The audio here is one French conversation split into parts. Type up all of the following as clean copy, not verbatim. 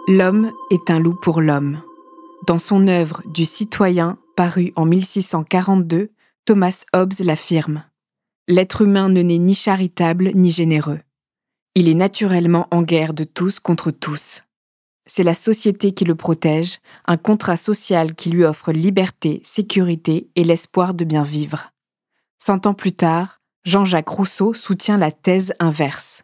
L'homme est un loup pour l'homme. Dans son œuvre du citoyen, parue en 1642, Thomas Hobbes l'affirme. L'être humain ne naît ni charitable ni généreux. Il est naturellement en guerre de tous contre tous. C'est la société qui le protège, un contrat social qui lui offre liberté, sécurité et l'espoir de bien vivre. 100 ans plus tard, Jean-Jacques Rousseau soutient la thèse inverse.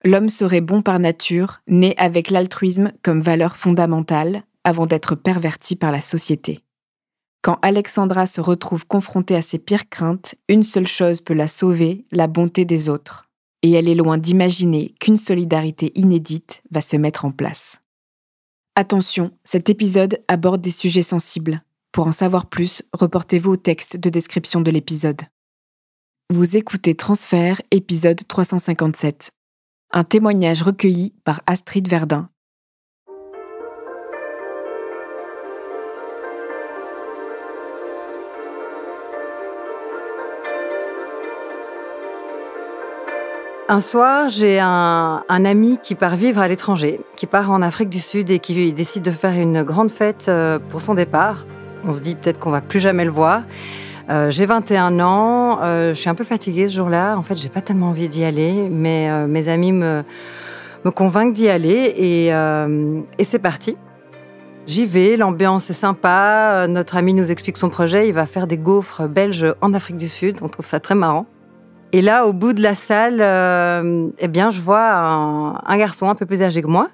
L'homme serait bon par nature, né avec l'altruisme comme valeur fondamentale, avant d'être perverti par la société. Quand Alexandra se retrouve confrontée à ses pires craintes, une seule chose peut la sauver, la bonté des autres. Et elle est loin d'imaginer qu'une solidarité inédite va se mettre en place. Attention, cet épisode aborde des sujets sensibles. Pour en savoir plus, reportez-vous au texte de description de l'épisode. Vous écoutez Transfert, épisode 357. Un témoignage recueilli par Astrid Verdun. Un soir, j'ai un ami qui part vivre à l'étranger, qui part en Afrique du Sud et qui décide de faire une grande fête pour son départ. On se dit peut-être qu'on va plus jamais le voir. J'ai 21 ans, je suis un peu fatiguée ce jour-là. En fait, j'ai pas tellement envie d'y aller, mais mes amis me convainquent d'y aller et c'est parti. J'y vais, l'ambiance est sympa. Notre ami nous explique son projet. Il va faire des gaufres belges en Afrique du Sud. On trouve ça très marrant. Et là, au bout de la salle, je vois un garçon un peu plus âgé que moi.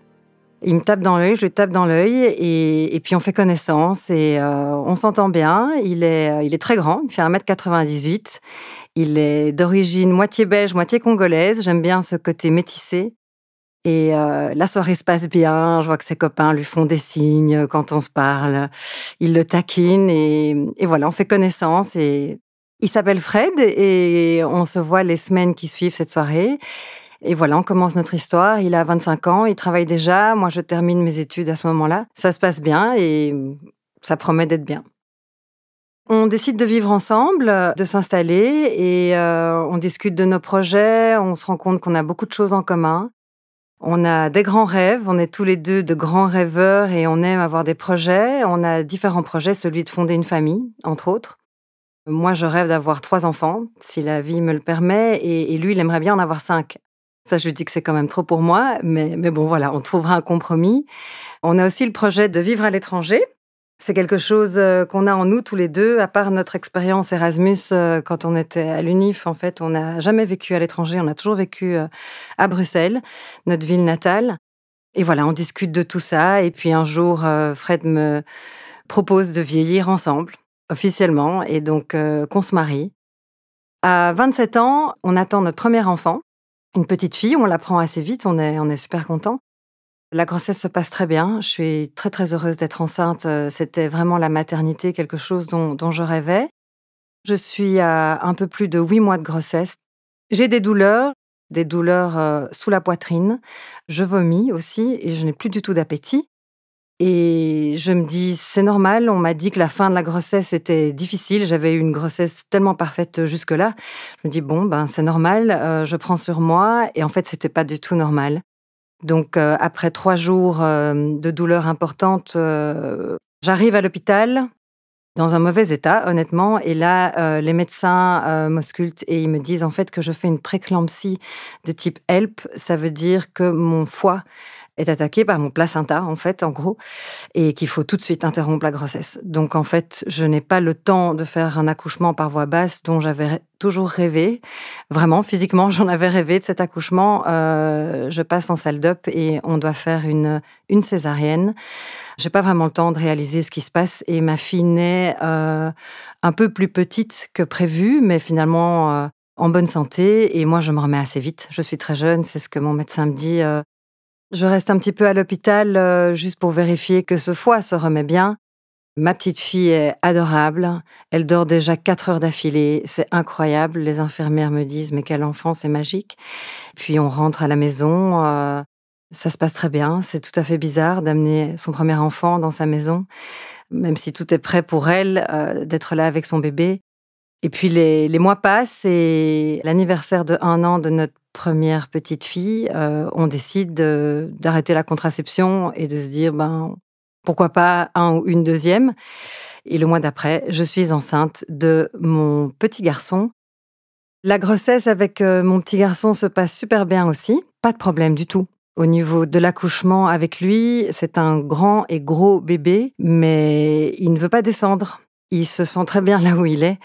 Il me tape dans l'œil, je lui tape dans l'œil, et puis on fait connaissance et on s'entend bien. Il est très grand, il fait 1m98. Il est d'origine moitié belge, moitié congolaise. J'aime bien ce côté métissé. Et la soirée se passe bien. Je vois que ses copains lui font des signes quand on se parle. Ils le taquinent et voilà, on fait connaissance. Et il s'appelle Fred et on se voit les semaines qui suivent cette soirée. Et voilà, on commence notre histoire. Il a 25 ans, il travaille déjà. Moi, je termine mes études à ce moment-là. Ça se passe bien et ça promet d'être bien. On décide de vivre ensemble, de s'installer et on discute de nos projets. On se rend compte qu'on a beaucoup de choses en commun. On a des grands rêves. On est tous les deux de grands rêveurs et on aime avoir des projets. On a différents projets, celui de fonder une famille, entre autres. Moi, je rêve d'avoir 3 enfants, si la vie me le permet, et lui, il aimerait bien en avoir 5. Ça, je lui dis que c'est quand même trop pour moi, mais bon, voilà, on trouvera un compromis. On a aussi le projet de vivre à l'étranger. C'est quelque chose qu'on a en nous tous les deux, à part notre expérience Erasmus quand on était à l'UNIF. En fait, on n'a jamais vécu à l'étranger, on a toujours vécu à Bruxelles, notre ville natale. Et voilà, on discute de tout ça, et puis un jour, Fred me propose de vieillir ensemble, officiellement, et donc qu'on se marie. À 27 ans, on attend notre premier enfant, une petite fille, on l'apprend assez vite, on est super contents. La grossesse se passe très bien, je suis très très heureuse d'être enceinte, c'était vraiment la maternité, quelque chose dont je rêvais. Je suis à un peu plus de 8 mois de grossesse. J'ai des douleurs sous la poitrine, je vomis aussi et je n'ai plus du tout d'appétit. Et je me dis, c'est normal, on m'a dit que la fin de la grossesse était difficile, j'avais eu une grossesse tellement parfaite jusque-là. Je me dis, c'est normal, je prends sur moi, et en fait, c'était pas du tout normal. Donc, après 3 jours de douleurs importantes, j'arrive à l'hôpital, dans un mauvais état, honnêtement, et là, les médecins m'auscultent et ils me disent en fait que je fais une préclampsie de type HELP, ça veut dire que mon foie est attaqué par mon placenta, en fait, en gros, et qu'il faut tout de suite interrompre la grossesse. Donc, en fait, je n'ai pas le temps de faire un accouchement par voie basse dont j'avais toujours rêvé. Vraiment, physiquement, j'en avais rêvé de cet accouchement. Je passe en salle d'op et on doit faire une césarienne. J'ai pas vraiment le temps de réaliser ce qui se passe et ma fille naît un peu plus petite que prévu, mais finalement en bonne santé. Et moi, je me remets assez vite. Je suis très jeune, c'est ce que mon médecin me dit. Je reste un petit peu à l'hôpital juste pour vérifier que ce foie se remet bien. Ma petite fille est adorable. Elle dort déjà 4 heures d'affilée. C'est incroyable. Les infirmières me disent « Mais quel enfant, c'est magique !» Puis on rentre à la maison. Ça se passe très bien. C'est tout à fait bizarre d'amener son premier enfant dans sa maison, même si tout est prêt pour elle, d'être là avec son bébé. Et puis les mois passent et l'anniversaire de 1 an de notre première petite fille, on décide d'arrêter la contraception et de se dire, pourquoi pas un ou une deuxième. Et le mois d'après, je suis enceinte de mon petit garçon. La grossesse avec mon petit garçon se passe super bien aussi, pas de problème du tout. Au niveau de l'accouchement avec lui, c'est un grand et gros bébé, mais il ne veut pas descendre. Il se sent très bien là où il est.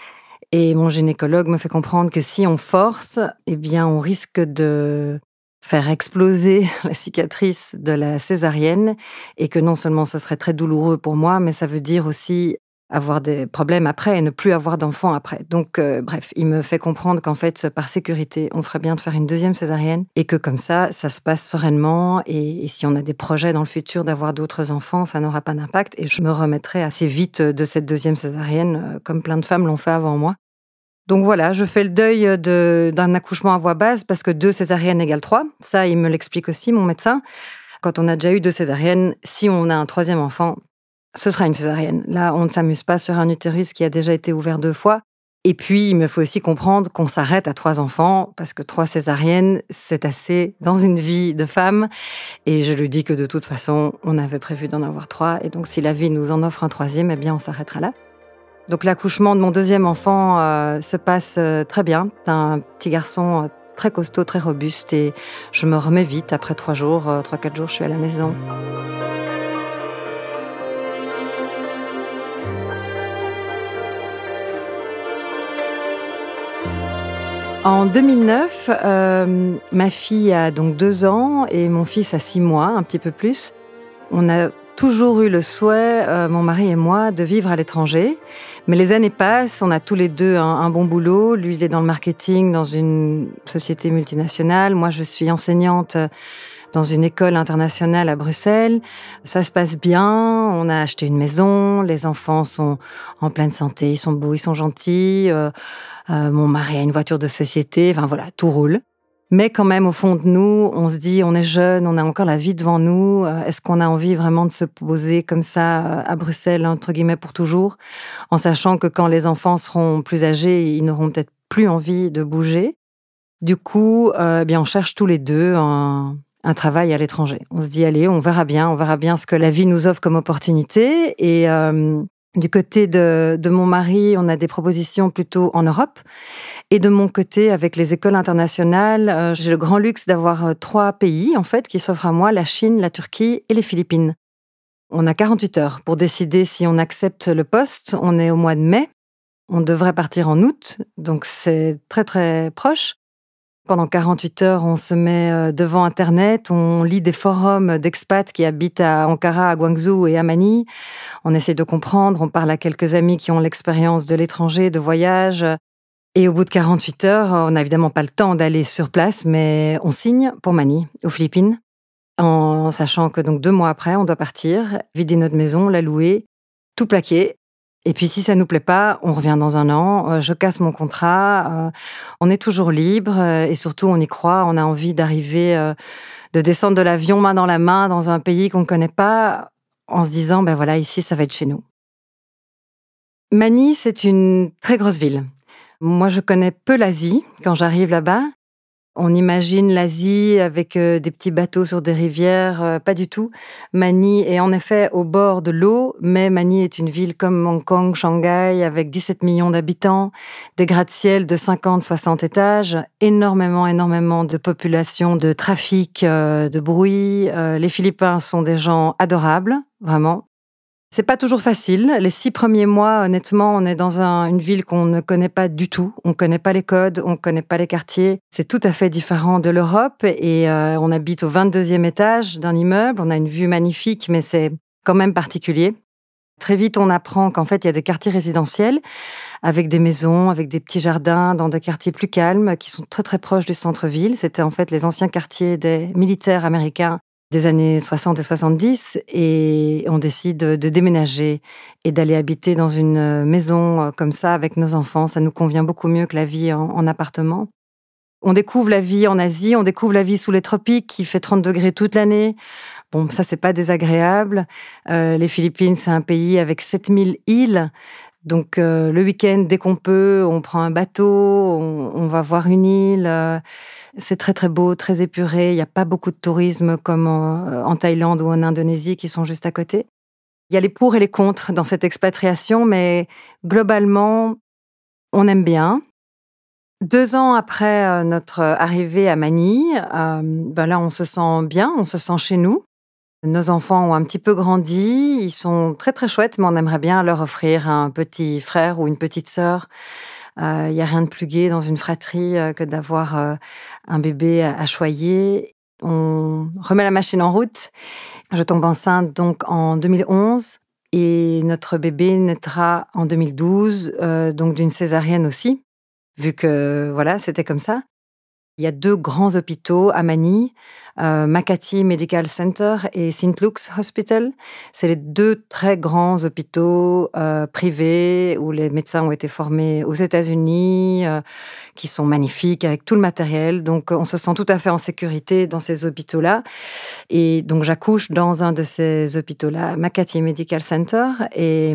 Et mon gynécologue me fait comprendre que si on force, eh bien, on risque de faire exploser la cicatrice de la césarienne et que non seulement ce serait très douloureux pour moi, mais ça veut dire aussi avoir des problèmes après et ne plus avoir d'enfants après. Donc, bref, il me fait comprendre qu'en fait, par sécurité, on ferait bien de faire une deuxième césarienne et que comme ça se passe sereinement et si on a des projets dans le futur d'avoir d'autres enfants, ça n'aura pas d'impact et je me remettrai assez vite de cette deuxième césarienne, comme plein de femmes l'ont fait avant moi. Donc voilà, je fais le deuil d'un accouchement à voix basse parce que 2 césariennes égale 3. Ça, il me l'explique aussi, mon médecin. Quand on a déjà eu 2 césariennes, si on a un 3e enfant, ce sera une césarienne. Là, on ne s'amuse pas sur un utérus qui a déjà été ouvert 2 fois. Et puis, il me faut aussi comprendre qu'on s'arrête à 3 enfants parce que 3 césariennes, c'est assez dans une vie de femme. Et je lui dis que de toute façon, on avait prévu d'en avoir 3. Et donc, si la vie nous en offre un 3e, eh bien, on s'arrêtera là. Donc l'accouchement de mon 2e enfant se passe très bien. C'est un petit garçon très costaud, très robuste et je me remets vite. Après 3 jours, 3-4 jours, je suis à la maison. En 2009, ma fille a donc 2 ans et mon fils a 6 mois, un petit peu plus. On a toujours eu le souhait, mon mari et moi, de vivre à l'étranger. Mais les années passent, on a tous les deux un bon boulot. Lui, il est dans le marketing, dans une société multinationale. Moi, je suis enseignante dans une école internationale à Bruxelles. Ça se passe bien, on a acheté une maison, les enfants sont en pleine santé, ils sont beaux, ils sont gentils. Mon mari a une voiture de société, enfin voilà, tout roule. Mais quand même, au fond de nous, on se dit, on est jeune, on a encore la vie devant nous. Est-ce qu'on a envie vraiment de se poser comme ça à Bruxelles, entre guillemets, pour toujours, en sachant que quand les enfants seront plus âgés, ils n'auront peut-être plus envie de bouger. Du coup, bien, on cherche tous les deux un travail à l'étranger. On se dit, allez, on verra bien ce que la vie nous offre comme opportunité. Et du côté de mon mari, on a des propositions plutôt en Europe. Et de mon côté, avec les écoles internationales, j'ai le grand luxe d'avoir 3 pays, en fait, qui s'offrent à moi, la Chine, la Turquie et les Philippines. On a 48 heures pour décider si on accepte le poste. On est au mois de mai. On devrait partir en août, donc c'est très, très proche. Pendant 48 heures, on se met devant Internet, on lit des forums d'expats qui habitent à Ankara, à Guangzhou et à Manille. On essaie de comprendre, on parle à quelques amis qui ont l'expérience de l'étranger, de voyage. Et au bout de 48 heures, on n'a évidemment pas le temps d'aller sur place, mais on signe pour Manille, aux Philippines, en sachant que donc 2 mois après, on doit partir, vider notre maison, la louer, tout plaquer. Et puis si ça nous plaît pas, on revient dans 1 an, je casse mon contrat, on est toujours libre et surtout on y croit, on a envie d'arriver, de descendre de l'avion main dans la main dans un pays qu'on ne connaît pas, en se disant, ben voilà, ici ça va être chez nous. Manille, c'est une très grosse ville. Moi, je connais peu l'Asie quand j'arrive là-bas. On imagine l'Asie avec des petits bateaux sur des rivières, pas du tout. Manille est en effet au bord de l'eau, mais Manille est une ville comme Hong Kong, Shanghai, avec 17 millions d'habitants, des gratte-ciel de 50-60 étages, énormément de population, de trafic, de bruit. Les Philippins sont des gens adorables, vraiment. C'est pas toujours facile. Les 6 premiers mois, honnêtement, on est dans une ville qu'on ne connaît pas du tout. On connaît pas les codes, on connaît pas les quartiers. C'est tout à fait différent de l'Europe et on habite au 22e étage d'un immeuble. On a une vue magnifique, mais c'est quand même particulier. Très vite, on apprend qu'en fait, il y a des quartiers résidentiels avec des maisons, avec des petits jardins, dans des quartiers plus calmes qui sont très très proches du centre-ville. C'était en fait les anciens quartiers des militaires américains des années 60 et 70 et on décide de déménager et d'aller habiter dans une maison comme ça avec nos enfants. Ça nous convient beaucoup mieux que la vie en appartement. On découvre la vie en Asie, on découvre la vie sous les tropiques qui fait 30 degrés toute l'année. Bon, ça, c'est pas désagréable. Les Philippines, c'est un pays avec 7000 îles. Donc le week-end, dès qu'on peut, on prend un bateau, on va voir une île. C'est très très beau, très épuré. Il n'y a pas beaucoup de tourisme comme en Thaïlande ou en Indonésie qui sont juste à côté. Il y a les pour et les contre dans cette expatriation, mais globalement, on aime bien. 2 ans après notre arrivée à Manille, là, on se sent bien, on se sent chez nous. Nos enfants ont un petit peu grandi, ils sont très très chouettes, mais on aimerait bien leur offrir un petit frère ou une petite sœur. Il y a rien de plus gai dans une fratrie que d'avoir un bébé à choyer. On remet la machine en route. Je tombe enceinte donc en 2011 et notre bébé naîtra en 2012, donc d'une césarienne aussi, vu que voilà, c'était comme ça. Il y a 2 grands hôpitaux à Manille, Makati Medical Center et St. Luke's Hospital. C'est les 2 très grands hôpitaux privés où les médecins ont été formés aux États-Unis, qui sont magnifiques avec tout le matériel. Donc, on se sent tout à fait en sécurité dans ces hôpitaux-là. Et donc, j'accouche dans un de ces hôpitaux-là, Makati Medical Center, et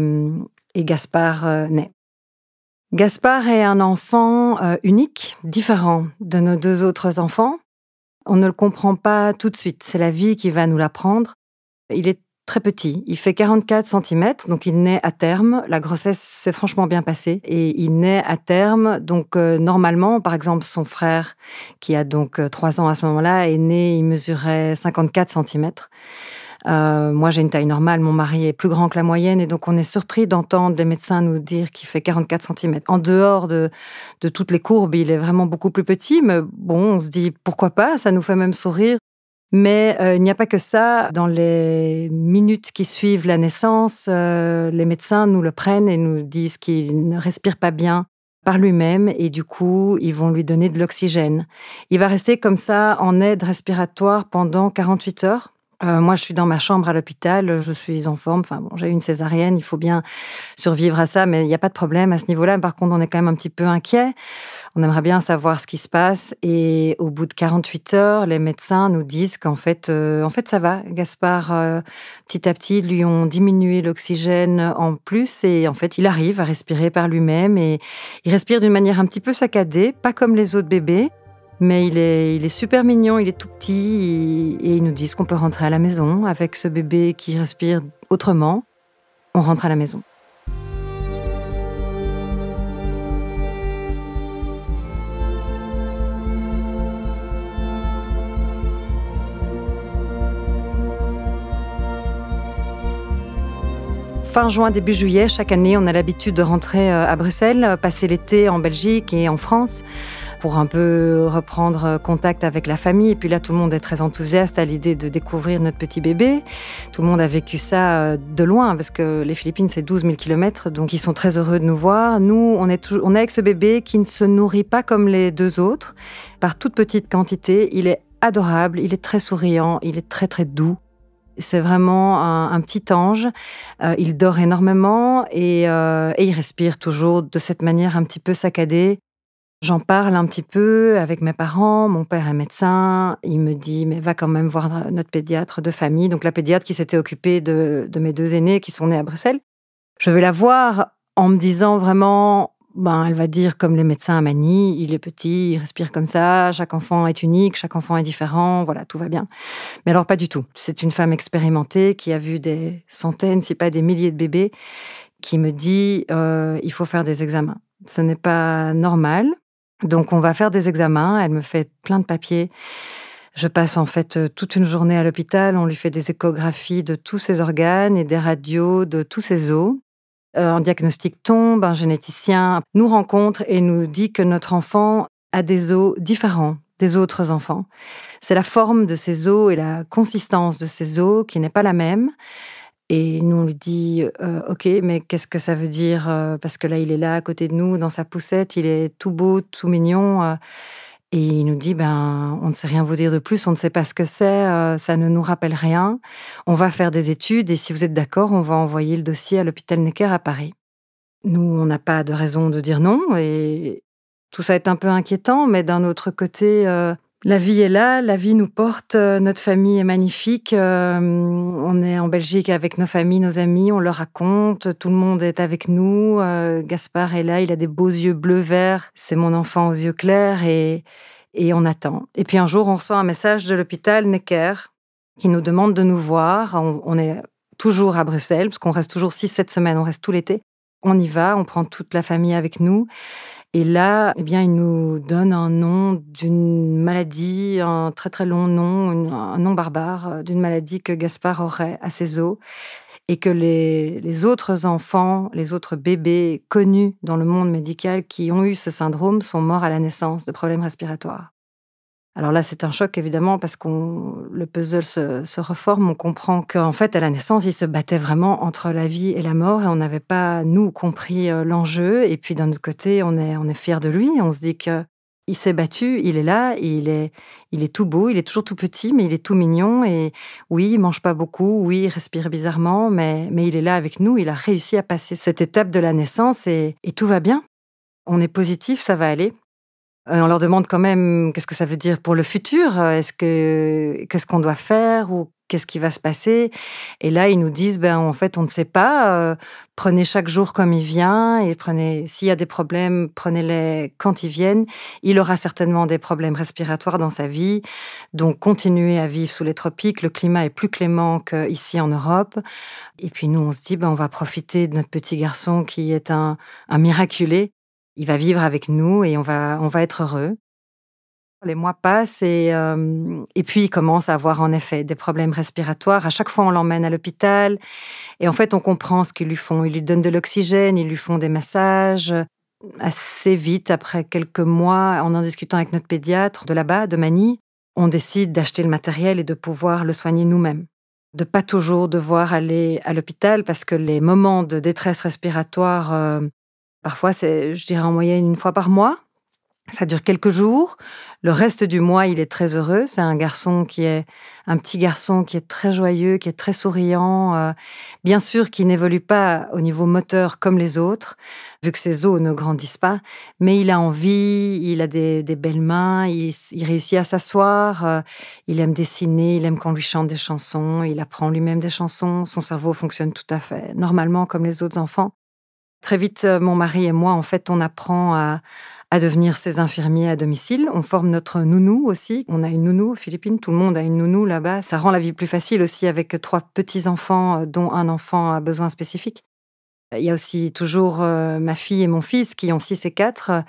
Gaspard naît. Gaspard est un enfant unique, différent de nos 2 autres enfants. On ne le comprend pas tout de suite, c'est la vie qui va nous l'apprendre. Il est très petit, il fait 44 centimètres, donc il naît à terme. La grossesse s'est franchement bien passée et il naît à terme. Donc normalement, par exemple, son frère, qui a donc 3 ans à ce moment-là, est né, il mesurait 54 centimètres. Moi, j'ai une taille normale, mon mari est plus grand que la moyenne et donc on est surpris d'entendre les médecins nous dire qu'il fait 44 centimètres. En dehors de toutes les courbes, il est vraiment beaucoup plus petit, mais bon, on se dit pourquoi pas, ça nous fait même sourire. Mais il n'y a pas que ça. Dans les minutes qui suivent la naissance, les médecins nous le prennent et nous disent qu'il ne respire pas bien par lui-même et du coup, ils vont lui donner de l'oxygène. Il va rester comme ça en aide respiratoire pendant 48 heures. Moi, je suis dans ma chambre à l'hôpital, je suis en forme. Enfin bon, j'ai eu une césarienne, il faut bien survivre à ça, mais il n'y a pas de problème à ce niveau-là. Par contre, on est quand même un petit peu inquiet. On aimerait bien savoir ce qui se passe. Et au bout de 48 heures, les médecins nous disent qu'en fait, ça va. Gaspard, petit à petit, lui ont diminué l'oxygène en plus et en fait, il arrive à respirer par lui-même et il respire d'une manière un petit peu saccadée, pas comme les autres bébés. Mais il est super mignon, il est tout petit et ils nous disent qu'on peut rentrer à la maison avec ce bébé qui respire autrement. On rentre à la maison. Fin juin, début juillet, chaque année, on a l'habitude de rentrer à Bruxelles, passer l'été en Belgique et en France, pour un peu reprendre contact avec la famille. Et puis là, tout le monde est très enthousiaste à l'idée de découvrir notre petit bébé. Tout le monde a vécu ça de loin, parce que les Philippines, c'est 12 000 kilomètres, donc ils sont très heureux de nous voir. Nous, on est avec ce bébé qui ne se nourrit pas comme les 2 autres, par toute petite quantité. Il est adorable, il est très souriant, il est très très doux. C'est vraiment un petit ange. Il dort énormément et il respire toujours de cette manière un petit peu saccadée. J'en parle un petit peu avec mes parents. Mon père est médecin. Il me dit, mais va quand même voir notre pédiatre de famille. Donc la pédiatre qui s'était occupée de mes 2 aînés qui sont nés à Bruxelles. Je vais la voir en me disant vraiment, elle va dire comme les médecins à Manille, il est petit, il respire comme ça, chaque enfant est unique, chaque enfant est différent, voilà, tout va bien. Mais alors pas du tout. C'est une femme expérimentée qui a vu des centaines, si pas des milliers de bébés, qui me dit, il faut faire des examens. Ce n'est pas normal. Donc, on va faire des examens. Elle me fait plein de papiers. Je passe en fait toute une journée à l'hôpital. On lui fait des échographies de tous ses organes et des radios de tous ses os. Un diagnostic tombe, un généticien nous rencontre et nous dit que notre enfant a des os différents des autres enfants. C'est la forme de ses os et la consistance de ses os qui n'est pas la même. Et nous, on lui dit « Ok, mais qu'est-ce que ça veut dire ?» Parce que là, il est là, à côté de nous, dans sa poussette, il est tout beau, tout mignon. Et il nous dit « On ne sait rien vous dire de plus, on ne sait pas ce que c'est, ça ne nous rappelle rien. On va faire des études et si vous êtes d'accord, on va envoyer le dossier à l'hôpital Necker à Paris. » Nous, on n'a pas de raison de dire non et tout ça est un peu inquiétant, mais d'un autre côté, La vie est là, la vie nous porte, notre famille est magnifique. On est en Belgique avec nos familles, nos amis, on leur raconte, tout le monde est avec nous. Gaspard est là, il a des beaux yeux bleu-vert, c'est mon enfant aux yeux clairs et on attend. Et puis un jour, on reçoit un message de l'hôpital Necker qui nous demande de nous voir. On est toujours à Bruxelles, parce qu'on reste toujours 6-7 semaines, on reste tout l'été. On y va, on prend toute la famille avec nous. Et là, eh bien, il nous donne un nom d'une maladie, un très très long nom, un nom barbare d'une maladie que Gaspard aurait à ses os et que les autres enfants, les autres bébés connus dans le monde médical qui ont eu ce syndrome sont morts à la naissance de problèmes respiratoires. Alors là, c'est un choc évidemment parce que le puzzle se reforme. On comprend qu'en fait, à la naissance, il se battait vraiment entre la vie et la mort et on n'avait pas, nous, compris l'enjeu. Et puis d'un autre côté, on est fiers de lui. On se dit qu'il s'est battu, il est là, il est tout beau, il est toujours tout petit, mais il est tout mignon. Et oui, il mange pas beaucoup, oui, il respire bizarrement, mais il est là avec nous. Il a réussi à passer cette étape de la naissance et tout va bien. On est positif, ça va aller. On leur demande quand même qu'est-ce que ça veut dire pour le futur. Qu'est-ce qu'on doit faire ou qu'est-ce qui va se passer? Et là, ils nous disent, en fait, on ne sait pas. Prenez chaque jour comme il vient et s'il y a des problèmes, prenez-les quand ils viennent. Il aura certainement des problèmes respiratoires dans sa vie, donc continuez à vivre sous les tropiques. Le climat est plus clément qu'ici en Europe. Et puis nous, on se dit, on va profiter de notre petit garçon qui est un miraculé. Il va vivre avec nous et on va être heureux. Les mois passent et puis il commence à avoir en effet des problèmes respiratoires. À chaque fois, on l'emmène à l'hôpital et en fait, on comprend ce qu'ils lui font. Ils lui donnent de l'oxygène, ils lui font des massages. Assez vite, après quelques mois, en discutant avec notre pédiatre de là-bas, de Manille, on décide d'acheter le matériel et de pouvoir le soigner nous-mêmes. De pas toujours devoir aller à l'hôpital parce que les moments de détresse respiratoire, parfois, c'est, je dirais, en moyenne 1 fois par mois. Ça dure quelques jours. Le reste du mois, il est très heureux. C'est un petit garçon qui est très joyeux, qui est très souriant. Bien sûr, qui n'évolue pas au niveau moteur comme les autres, vu que ses os ne grandissent pas. Mais il a envie, il a des belles mains, il réussit à s'asseoir. Il aime dessiner, il aime qu'on lui chante des chansons. Il apprend lui-même des chansons. Son cerveau fonctionne tout à fait normalement comme les autres enfants. Très vite, mon mari et moi, en fait, on apprend à devenir ses infirmiers à domicile. On forme notre nounou aussi. On a une nounou aux Philippines. Tout le monde a une nounou là-bas. Ça rend la vie plus facile aussi avec 3 petits-enfants, dont un enfant à besoins spécifiques. Il y a aussi toujours ma fille et mon fils qui ont 6 et 4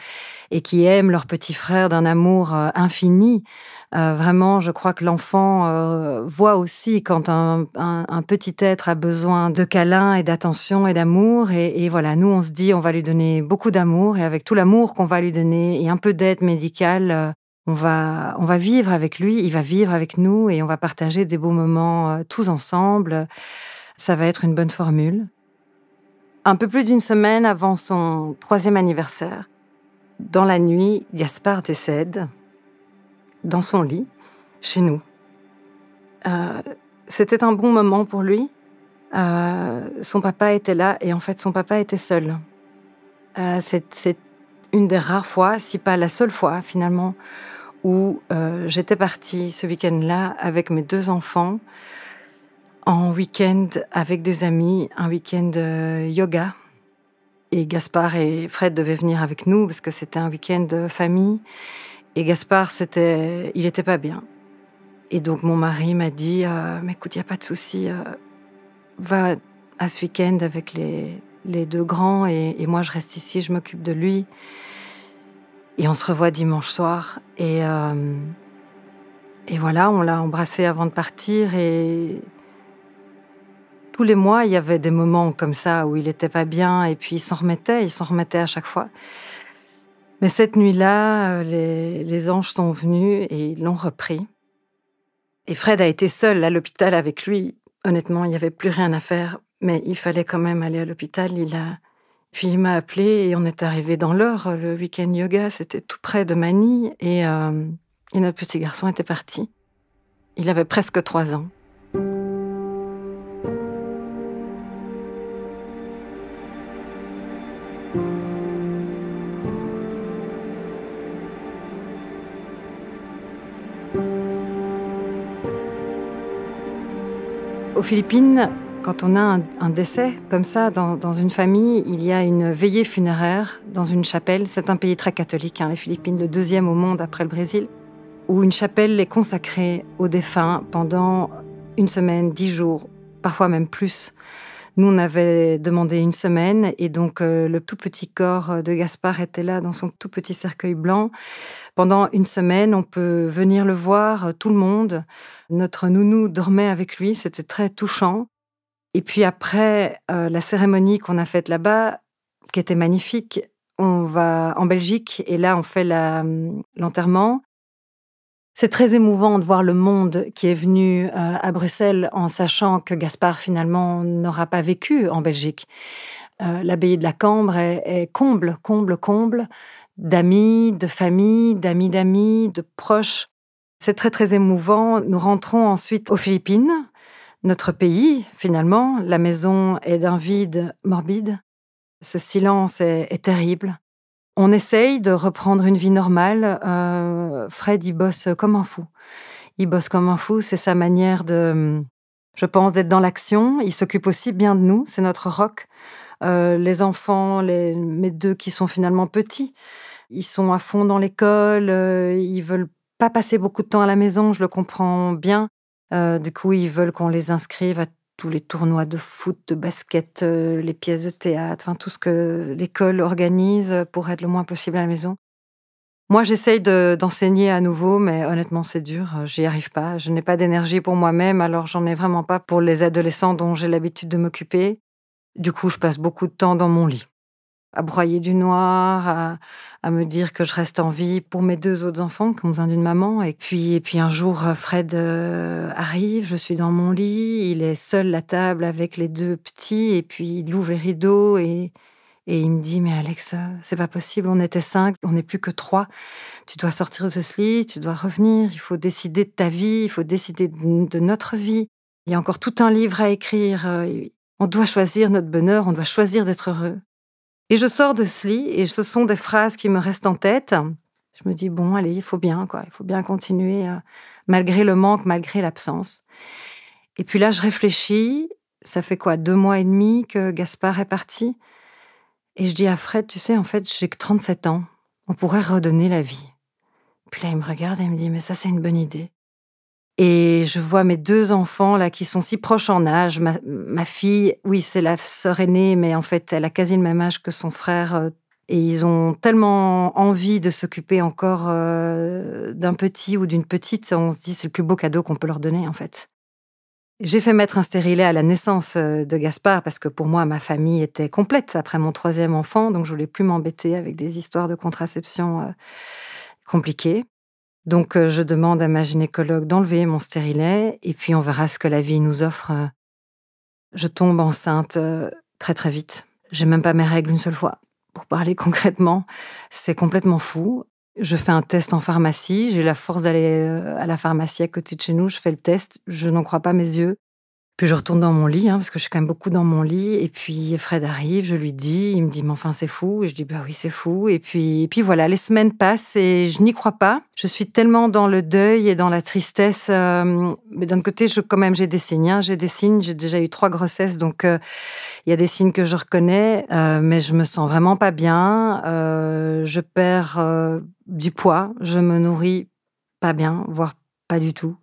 et qui aiment leur petit frère d'un amour infini. Vraiment, je crois que l'enfant voit aussi quand un petit être a besoin de câlins et d'attention et d'amour. Et voilà, nous, on se dit, on va lui donner beaucoup d'amour et avec tout l'amour qu'on va lui donner et un peu d'aide médicale, on va vivre avec lui, il va vivre avec nous et on va partager des beaux moments tous ensemble. Ça va être une bonne formule. Un peu plus d'1 semaine avant son 3e anniversaire, dans la nuit, Gaspard décède dans son lit, chez nous. C'était un bon moment pour lui. Son papa était là et en fait, son papa était seul. C'est une des rares fois, si pas la seule fois finalement, où j'étais partie ce week-end-là avec mes 2 enfants en week-end avec des amis, un week-end yoga. Et Gaspard et Fred devaient venir avec nous parce que c'était un week-end de famille. Et Gaspard, il était pas bien. Et donc mon mari m'a dit mais écoute, il y a pas de souci, va à ce week-end avec les 2 grands et moi je reste ici, je m'occupe de lui. Et on se revoit dimanche soir. Et voilà, on l'a embrassé avant de partir et tous les mois, il y avait des moments comme ça où il était pas bien et puis il s'en remettait à chaque fois. Mais cette nuit-là, les anges sont venus et ils l'ont repris. Et Fred a été seul à l'hôpital avec lui. Honnêtement, il n'y avait plus rien à faire, mais il fallait quand même aller à l'hôpital. Puis il m'a appelé et on est arrivé dans l'heure. Le week-end yoga, c'était tout près de Manille et notre petit garçon était parti. Il avait presque 3 ans. Aux Philippines, quand on a un décès comme ça dans une famille, il y a une veillée funéraire dans une chapelle. C'est un pays très catholique, les Philippines, le deuxième au monde après le Brésil, où une chapelle est consacrée aux défunts pendant 1 semaine, 10 jours, parfois même plus. Nous, on avait demandé 1 semaine et donc le tout petit corps de Gaspard était là dans son tout petit cercueil blanc. Pendant 1 semaine, on peut venir le voir, tout le monde. Notre nounou dormait avec lui, c'était très touchant. Et puis après la cérémonie qu'on a faite là-bas, qui était magnifique, on va en Belgique et là, on fait l'enterrement. C'est très émouvant de voir le monde qui est venu à Bruxelles en sachant que Gaspard, finalement, n'aura pas vécu en Belgique. L'abbaye de la Cambre est comble d'amis, de familles, d'amis, de proches. C'est très, très émouvant. Nous rentrons ensuite aux Philippines, notre pays, finalement. La maison est d'un vide morbide. Ce silence est terrible. On essaye de reprendre une vie normale. Fred, il bosse comme un fou. C'est sa manière je pense, d'être dans l'action. Il s'occupe aussi bien de nous, c'est notre rock. Les enfants, mes 2 qui sont finalement petits, ils sont à fond dans l'école, ils veulent pas passer beaucoup de temps à la maison, je le comprends bien. Du coup, ils veulent qu'on les inscrive à tous les tournois de foot, de basket, les pièces de théâtre, enfin tout ce que l'école organise pour être le moins possible à la maison. Moi, j'essaye d'enseigner à nouveau, mais honnêtement, c'est dur, j'y arrive pas. Je n'ai pas d'énergie pour moi-même, alors j'en ai vraiment pas pour les adolescents dont j'ai l'habitude de m'occuper. Du coup, je passe beaucoup de temps dans mon lit, à broyer du noir, à me dire que je reste en vie pour mes 2 autres enfants qui ont besoin d'une maman. Et puis un jour, Fred arrive, je suis dans mon lit, il est seul à table avec les 2 petits, et puis il ouvre les rideaux et il me dit « Mais Alex, c'est pas possible, on était 5, on n'est plus que 3. Tu dois sortir de ce lit, tu dois revenir, il faut décider de ta vie, il faut décider de notre vie. Il y a encore tout un livre à écrire, on doit choisir notre bonheur, on doit choisir d'être heureux. » Et je sors de ce lit et ce sont des phrases qui me restent en tête. Je me dis « Bon, allez, il faut bien continuer, malgré le manque, malgré l'absence. » Et puis là, je réfléchis, ça fait 2 mois et demi que Gaspard est parti. Et je dis à Fred, tu sais, en fait, j'ai que 37 ans. On pourrait redonner la vie. Puis là, il me regarde et il me dit, mais ça, c'est une bonne idée. Et je vois mes 2 enfants, là, qui sont si proches en âge. Ma fille, oui, c'est la sœur aînée, mais en fait, elle a quasi le même âge que son frère. Et ils ont tellement envie de s'occuper encore d'un petit ou d'une petite. On se dit, c'est le plus beau cadeau qu'on peut leur donner, en fait. J'ai fait mettre un stérilet à la naissance de Gaspard parce que pour moi, ma famille était complète après mon 3e enfant, donc je voulais plus m'embêter avec des histoires de contraception compliquées. Donc je demande à ma gynécologue d'enlever mon stérilet et puis on verra ce que la vie nous offre. Je tombe enceinte très très vite. J'ai même pas mes règles une seule fois. Pour parler concrètement, c'est complètement fou. Je fais un test en pharmacie, j'ai la force d'aller à la pharmacie à côté de chez nous, je fais le test, je n'en crois pas mes yeux. Puis je retourne dans mon lit, parce que je suis quand même beaucoup dans mon lit. Et puis Fred arrive, je lui dis, il me dit, mais enfin c'est fou. Et je dis, bah oui c'est fou. Et puis voilà, les semaines passent et je n'y crois pas. Je suis tellement dans le deuil et dans la tristesse. Mais d'un côté, j'ai des signes. J'ai déjà eu 3 grossesses, donc il y a des signes que je reconnais. Mais je me sens vraiment pas bien. Je perds du poids, je me nourris pas bien, voire pas du tout.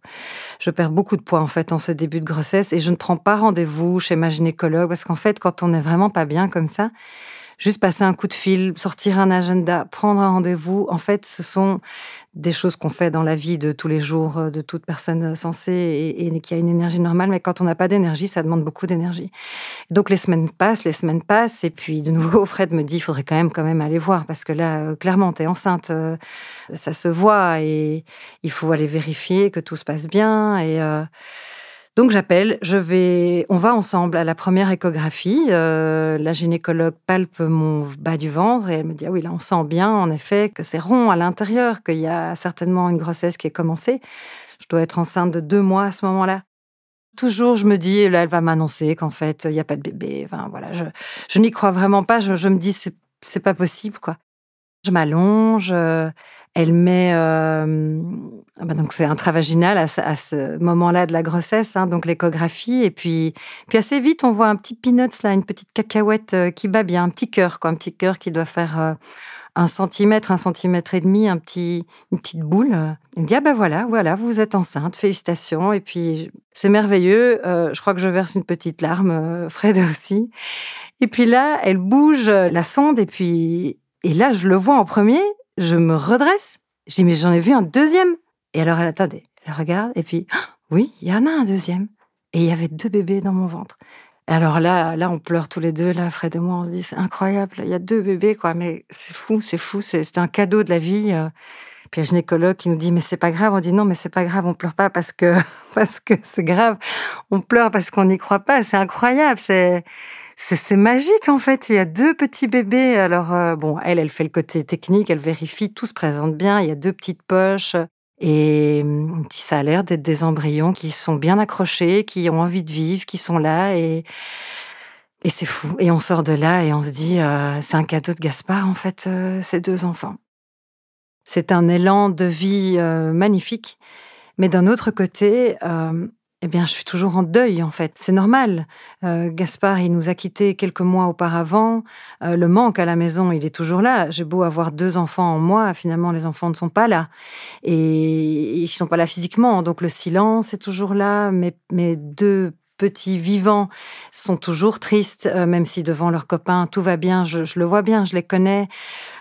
Je perds beaucoup de poids, en fait, en ce début de grossesse et je ne prends pas rendez-vous chez ma gynécologue parce qu'en fait, quand on n'est vraiment pas bien comme ça, juste passer un coup de fil, sortir un agenda, prendre un rendez-vous, en fait, ce sont des choses qu'on fait dans la vie de tous les jours de toute personne sensée et qui a une énergie normale. Mais quand on n'a pas d'énergie, ça demande beaucoup d'énergie. Donc les semaines passent et puis de nouveau, Fred me dit, il faudrait quand même aller voir parce que là, clairement, t'es enceinte, ça se voit et il faut aller vérifier que tout se passe bien donc j'appelle, on va ensemble à la première échographie. La gynécologue palpe mon bas du ventre et elle me dit « Ah oui, là on sent bien en effet que c'est rond à l'intérieur, qu'il y a certainement une grossesse qui est commencée. Je dois être enceinte de 2 mois à ce moment-là. » Toujours, je me dis, là elle va m'annoncer qu'en fait, il n'y a pas de bébé. Enfin voilà, je n'y crois vraiment pas, je me dis « C'est pas possible, quoi. » Je m'allonge, elle met, donc c'est intravaginal à ce moment-là de la grossesse, hein, donc l'échographie et puis assez vite, on voit un petit peanuts là, une petite cacahuète, qui bat bien, un petit cœur quoi, un petit cœur qui doit faire, 1 centimètre et demi, une petite boule. Il me dit: «Ah ben voilà, voilà, vous êtes enceinte, félicitations» et puis c'est merveilleux, je crois que je verse une petite larme, Fred aussi et puis là, elle bouge, la sonde et là, je le vois en premier, je me redresse. Je dis: «Mais j'en ai vu un deuxième». Et alors elle attendait, elle regarde et puis: «Ah, oui, il y en a un deuxième». Et il y avait 2 bébés dans mon ventre. Et alors là, on pleure tous les 2 là, Fred et moi, on se dit: «C'est incroyable, il y a 2 bébés quoi, mais c'est fou, c'était un cadeau de la vie», Puis la gynécologue qui nous dit: «Mais c'est pas grave». On dit: «Non, mais c'est pas grave, on pleure pas parce que parce que c'est grave. On pleure parce qu'on n'y croit pas, c'est incroyable, c'est magique en fait, il y a 2 petits bébés». Alors, bon, elle fait le côté technique, elle vérifie, tout se présente bien, il y a 2 petites poches et elle me dit: «Ça a l'air d'être des embryons qui sont bien accrochés, qui ont envie de vivre, qui sont là» et c'est fou et on sort de là et on se dit: «C'est un cadeau de Gaspard en fait, ces 2 enfants». C'est un élan de vie, magnifique, mais d'un autre côté, eh bien, je suis toujours en deuil, en fait. C'est normal. Gaspard, il nous a quittés quelques mois auparavant. Le manque à la maison, il est toujours là. J'ai beau avoir 2 enfants en moi, finalement, les enfants ne sont pas là et ils sont pas là physiquement, donc le silence est toujours là. Mes 2 petits vivants sont toujours tristes, même si devant leurs copains, tout va bien. Je le vois bien, je les connais.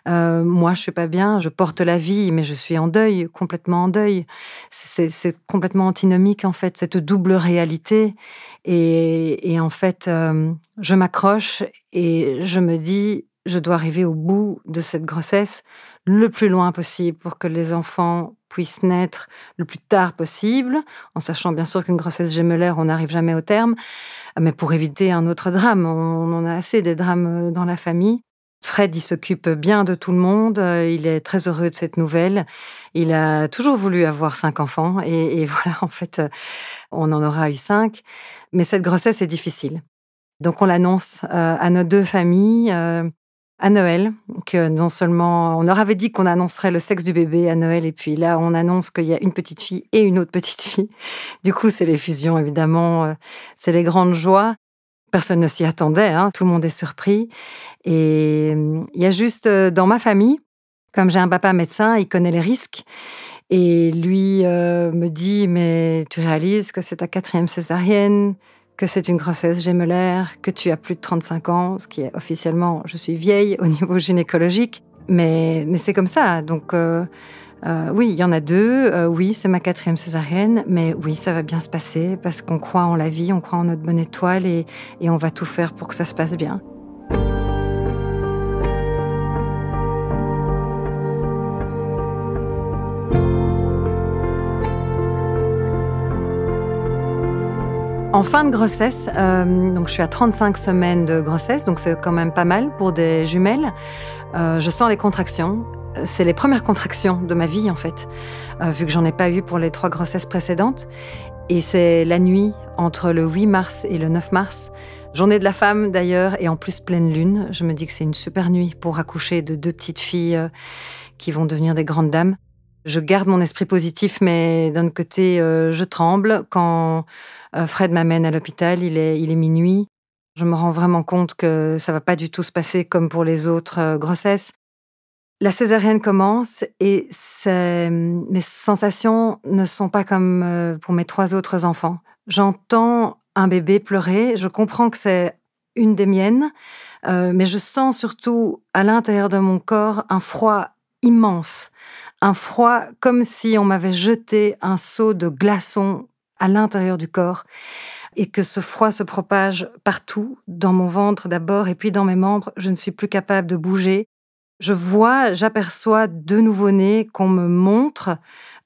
Moi, je suis pas bien, je porte la vie, mais je suis en deuil, complètement en deuil. C'est complètement antinomique, en fait, cette double réalité et en fait, je m'accroche et je me dis: «Je dois arriver au bout de cette grossesse le plus loin possible pour que les enfants puissent naître le plus tard possible», en sachant bien sûr qu'une grossesse gémellaire, on n'arrive jamais au terme, mais pour éviter un autre drame. On en a assez des drames, dans la famille. Fred, il s'occupe bien de tout le monde, il est très heureux de cette nouvelle. Il a toujours voulu avoir 5 enfants et voilà, en fait, on en aura eu 5. Mais cette grossesse est difficile. Donc on l'annonce, à nos 2 familles, à Noël, que non seulement on leur avait dit qu'on annoncerait le sexe du bébé à Noël et puis là, on annonce qu'il y a une petite fille et une autre petite fille. Du coup, c'est l'effusion évidemment, c'est les grandes joies. Personne ne s'y attendait, hein, tout le monde est surpris et il y a juste, dans ma famille, comme j'ai un papa médecin, il connaît les risques et lui, me dit: «Mais tu réalises que c'est ta 4e césarienne, que c'est une grossesse gémellaire, que tu as plus de 35 ans», ce qui est officiellement je suis vieille au niveau gynécologique, mais c'est comme ça donc oui, il y en a 2, oui, c'est ma 4e césarienne, mais oui, ça va bien se passer parce qu'on croit en la vie, on croit en notre bonne étoile et on va tout faire pour que ça se passe bien. En fin de grossesse, donc je suis à 35 semaines de grossesse, donc c'est quand même pas mal pour des jumelles. Je sens les contractions. C'est les premières contractions de ma vie, en fait, vu que j'en ai pas eu pour les 3 grossesses précédentes. Et c'est la nuit entre le 8 mars et le 9 mars. Journée de la femme, d'ailleurs, et en plus pleine lune. Je me dis que c'est une super nuit pour accoucher de 2 petites filles qui vont devenir des grandes dames. Je garde mon esprit positif, mais d'un côté, je tremble. Quand Fred m'amène à l'hôpital, il est minuit. Je me rends vraiment compte que ça va pas du tout se passer comme pour les autres grossesses. La césarienne commence et mes sensations ne sont pas comme pour mes 3 autres enfants. J'entends un bébé pleurer, je comprends que c'est une des miennes, mais je sens surtout à l'intérieur de mon corps un froid immense. Un froid comme si on m'avait jeté un seau de glaçons à l'intérieur du corps et que ce froid se propage partout, dans mon ventre d'abord et puis dans mes membres. Je ne suis plus capable de bouger. J'aperçois 2 nouveau-nés qu'on me montre,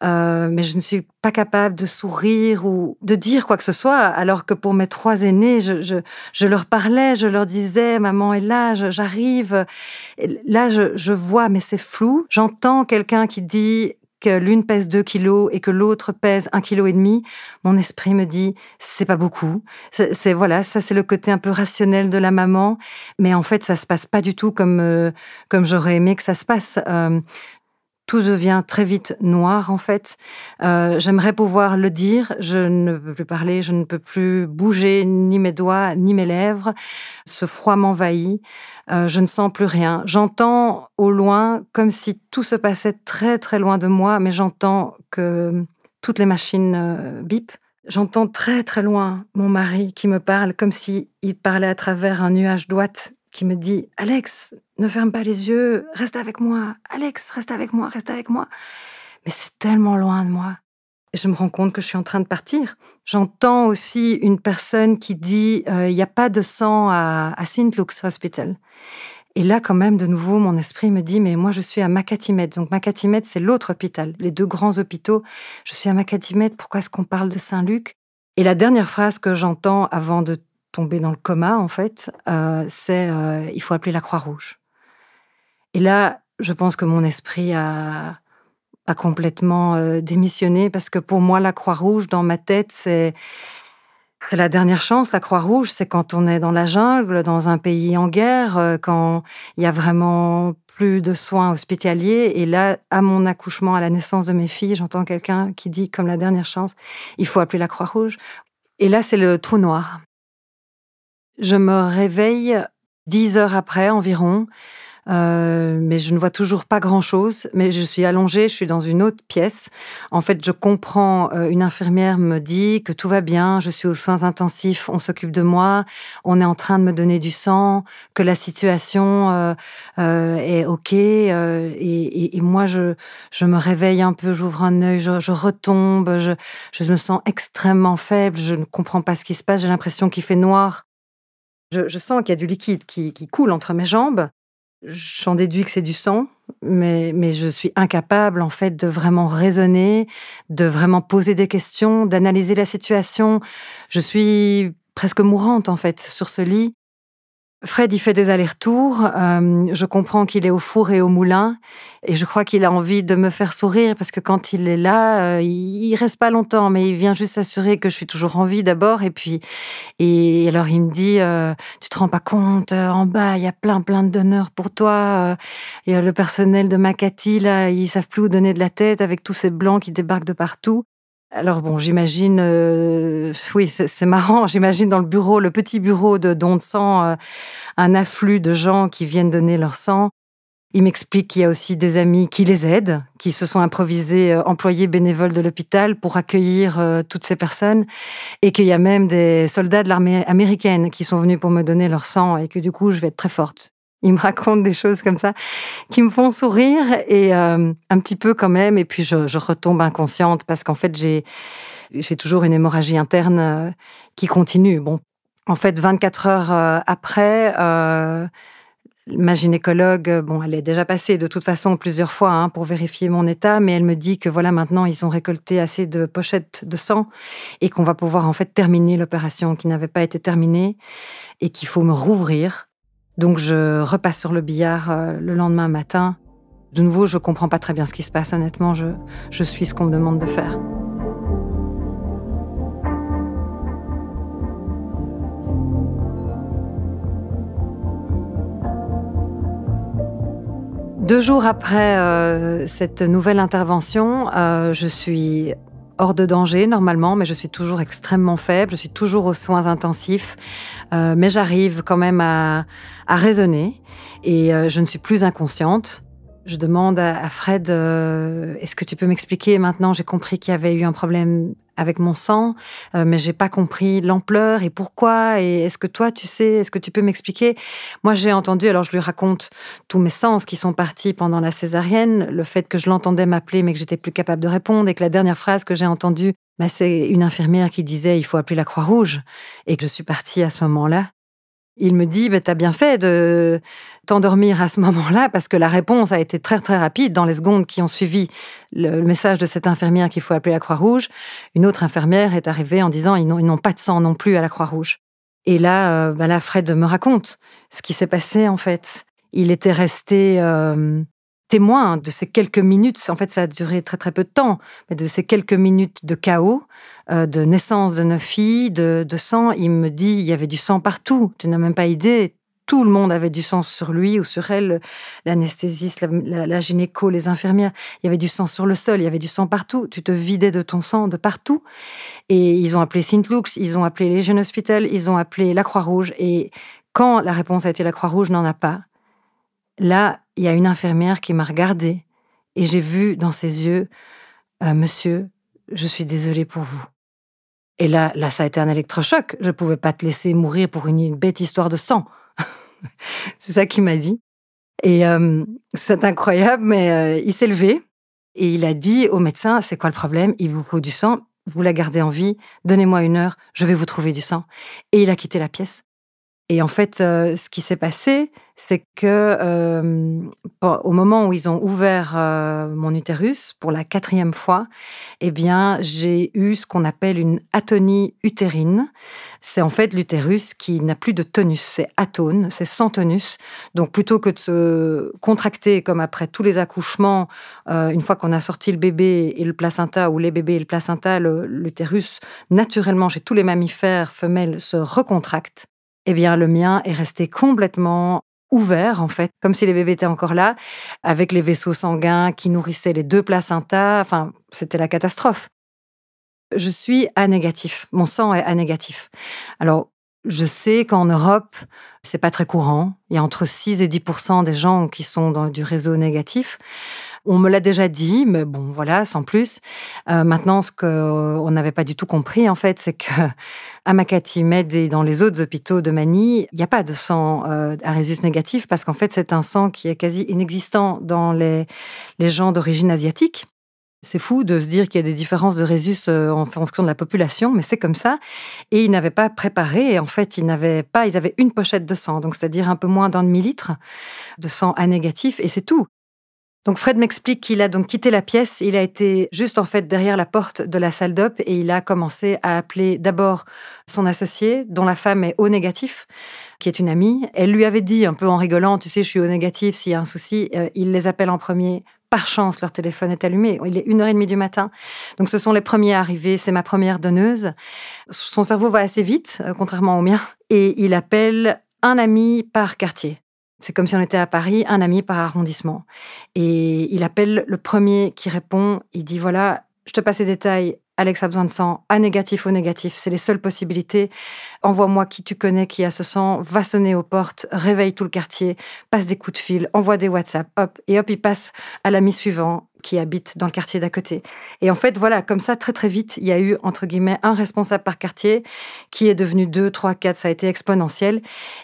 mais je ne suis pas capable de sourire ou de dire quoi que ce soit, alors que pour mes 3 aînés, je leur parlais, je leur disais: «Maman est là, j'arrive». Et là, je vois, mais c'est flou. J'entends quelqu'un qui dit que l'une pèse 2 kilos et que l'autre pèse 1,5 kg, mon esprit me dit c'est pas beaucoup. Voilà, ça c'est le côté un peu rationnel de la maman, mais en fait ça se passe pas du tout comme j'aurais aimé que ça se passe. Tout devient très vite noir, en fait. J'aimerais pouvoir le dire. Je ne peux plus parler, je ne peux plus bouger ni mes doigts, ni mes lèvres. Ce froid m'envahit. Je ne sens plus rien. J'entends au loin, comme si tout se passait très, très loin de moi, mais j'entends que toutes les machines bipent. J'entends très, très loin mon mari qui me parle, comme s'il parlait à travers un nuage d'ouate, qui me dit « Alex, ne ferme pas les yeux, reste avec moi. Alex, reste avec moi, reste avec moi. » Mais c'est tellement loin de moi. Et je me rends compte que je suis en train de partir. J'entends aussi une personne qui dit « Il n'y a pas de sang à St. Luke's Hospital ». Et là, quand même, de nouveau, mon esprit me dit « Mais moi, je suis à Makatimed ». Donc Makatimed, c'est l'autre hôpital, les 2 grands hôpitaux. Je suis à Makatimed, pourquoi est-ce qu'on parle de Saint-Luc ? Et la dernière phrase que j'entends avant de tomber dans le coma, en fait, c'est « il faut appeler la Croix-Rouge ». Et là, je pense que mon esprit a complètement démissionné, parce que pour moi, la Croix-Rouge, dans ma tête, c'est la dernière chance. La Croix-Rouge, c'est quand on est dans la jungle, dans un pays en guerre, quand il y a vraiment plus de soins hospitaliers. Et là, à mon accouchement, à la naissance de mes filles, j'entends quelqu'un qui dit, comme la dernière chance, il faut appeler la Croix-Rouge. Et là, c'est le trou noir. Je me réveille 10 heures après environ, mais je ne vois toujours pas grand-chose. Mais je suis allongée, je suis dans une autre pièce. En fait, je comprends, une infirmière me dit que tout va bien, je suis aux soins intensifs, on s'occupe de moi, on est en train de me donner du sang, que la situation est OK. Et moi, je me réveille un peu, j'ouvre un œil, je retombe, je me sens extrêmement faible, je ne comprends pas ce qui se passe, j'ai l'impression qu'il fait noir. Je sens qu'il y a du liquide qui coule entre mes jambes. J'en déduis que c'est du sang, mais je suis incapable, en fait, de vraiment raisonner, de vraiment poser des questions, d'analyser la situation. Je suis presque mourante, en fait, sur ce lit. Fred, il fait des allers-retours. Je comprends qu'il est au four et au moulin. Et je crois qu'il a envie de me faire sourire, parce que quand il est là, il reste pas longtemps, mais il vient juste s'assurer que je suis toujours en vie d'abord. Et alors il me dit, tu te rends pas compte, en bas, il y a plein de donneurs pour toi. Et le personnel de Makati, là, ils savent plus où donner de la tête avec tous ces blancs qui débarquent de partout. Alors bon, j'imagine, oui, c'est marrant, j'imagine dans le bureau, le petit bureau de don de sang, un afflux de gens qui viennent donner leur sang. Il m'explique qu'il y a aussi des amis qui les aident, qui se sont improvisés employés bénévoles de l'hôpital pour accueillir toutes ces personnes, et qu'il y a même des soldats de l'armée américaine qui sont venus pour me donner leur sang, et que du coup, je vais être très forte. Il me raconte des choses comme ça qui me font sourire, et un petit peu quand même, et puis je retombe inconsciente, parce qu'en fait, j'ai toujours une hémorragie interne qui continue. Bon, en fait, 24 heures après, ma gynécologue, bon, elle est déjà passée de toute façon plusieurs fois pour vérifier mon état, mais elle me dit que voilà, maintenant, ils ont récolté assez de pochettes de sang et qu'on va pouvoir en fait terminer l'opération qui n'avait pas été terminée, et qu'il faut me rouvrir. Donc je repasse sur le billard le lendemain matin. De nouveau, je comprends pas très bien ce qui se passe, honnêtement, je suis ce qu'on me demande de faire. Deux jours après cette nouvelle intervention, je suis hors de danger normalement, mais je suis toujours extrêmement faible, je suis toujours aux soins intensifs, mais j'arrive quand même à raisonner, et je ne suis plus inconsciente. Je demande à Fred, est-ce que tu peux m'expliquer maintenant? J'ai compris qu'il y avait eu un problème avec mon sang, mais j'ai pas compris l'ampleur et pourquoi. Et est-ce que toi, tu sais, est-ce que tu peux m'expliquer? Moi, j'ai entendu, alors je lui raconte tous mes sens qui sont partis pendant la césarienne, le fait que je l'entendais m'appeler, mais que j'étais plus capable de répondre, et que la dernière phrase que j'ai entendue, c'est une infirmière qui disait « il faut appeler la Croix-Rouge », et que je suis partie à ce moment-là. Il me dit, t'as bien fait de t'endormir à ce moment-là, parce que la réponse a été très, très rapide. Dans les secondes qui ont suivi le message de cette infirmière qu'il faut appeler la Croix-Rouge, une autre infirmière est arrivée en disant, ils n'ont pas de sang non plus à la Croix-Rouge. Et là, Fred me raconte ce qui s'est passé, en fait. Il était resté témoin de ces quelques minutes, en fait ça a duré très très peu de temps, mais de ces quelques minutes de chaos, de naissance de 9 filles, de sang. Il me dit, il y avait du sang partout, tu n'as même pas idée. Tout le monde avait du sang sur lui ou sur elle, l'anesthésiste, la gynéco, les infirmières. Il y avait du sang sur le sol, il y avait du sang partout. Tu te vidais de ton sang de partout. Et ils ont appelé Saint-Luc, ils ont appelé Legion Hospital, ils ont appelé la Croix-Rouge. Et quand la réponse a été la Croix-Rouge n'en a pas, là, il y a une infirmière qui m'a regardée et j'ai vu dans ses yeux, Monsieur, je suis désolée pour vous. Et là, ça a été un électrochoc. Je ne pouvais pas te laisser mourir pour une bête histoire de sang. C'est ça qu'il m'a dit. Et c'est incroyable, mais il s'est levé et il a dit au médecin, c'est quoi le problème? Il vous faut du sang, vous la gardez en vie, donnez-moi 1 heure, je vais vous trouver du sang. Et il a quitté la pièce. Et en fait, ce qui s'est passé, c'est que au moment où ils ont ouvert mon utérus pour la 4e fois, eh bien, j'ai eu ce qu'on appelle une atonie utérine. C'est en fait l'utérus qui n'a plus de tonus, c'est atone, c'est sans tonus. Donc, plutôt que de se contracter comme après tous les accouchements, une fois qu'on a sorti le bébé et le placenta, ou les bébés et le placenta, l'utérus, naturellement, chez tous les mammifères femelles, se recontracte. Eh bien, le mien est resté complètement ouvert, en fait, comme si les bébés étaient encore là, avec les vaisseaux sanguins qui nourrissaient les 2 placentas. Enfin, c'était la catastrophe. Je suis A négatif. Mon sang est A négatif. Alors, je sais qu'en Europe, c'est pas très courant. Il y a entre 6 et 10% des gens qui sont dans du réseau négatif. On me l'a déjà dit, mais bon, voilà, sans plus. Maintenant, ce qu'on n'avait pas du tout compris, en fait, c'est qu'à Makati Med et dans les autres hôpitaux de Mani, il n'y a pas de sang à rhésus négatif parce qu'en fait, c'est un sang qui est quasi inexistant dans les gens d'origine asiatique. C'est fou de se dire qu'il y a des différences de rhésus en fonction de la population, mais c'est comme ça. Et ils n'avaient pas préparé, et en fait, ils avaient 1 pochette de sang, donc c'est-à-dire un peu moins d'1 demi-litre de sang A négatif, et c'est tout. Donc Fred m'explique qu'il a donc quitté la pièce, il a été juste en fait derrière la porte de la salle d'op et il a commencé à appeler d'abord son associé, dont la femme est O négatif, qui est une amie. Elle lui avait dit un peu en rigolant, tu sais, je suis O négatif, s'il y a un souci, il les appelle en premier. Par chance, leur téléphone est allumé. Il est 1h30 du matin. Donc ce sont les premiers arrivés, c'est ma première donneuse. Son cerveau va assez vite, contrairement au mien, et il appelle un ami par quartier. C'est comme si on était à Paris, un ami par arrondissement. Et il appelle le premier qui répond. Il dit, voilà, je te passe les détails. Alex a besoin de sang. A négatif, O négatif. C'est les seules possibilités. Envoie-moi qui tu connais qui a ce sang. Va sonner aux portes. Réveille tout le quartier. Passe des coups de fil. Envoie des WhatsApp. Hop. Et hop, il passe à l'ami suivant qui habite dans le quartier d'à côté. Et en fait, voilà, comme ça, très très vite, il y a eu, entre guillemets, un responsable par quartier qui est devenu 2, 3, 4, ça a été exponentiel.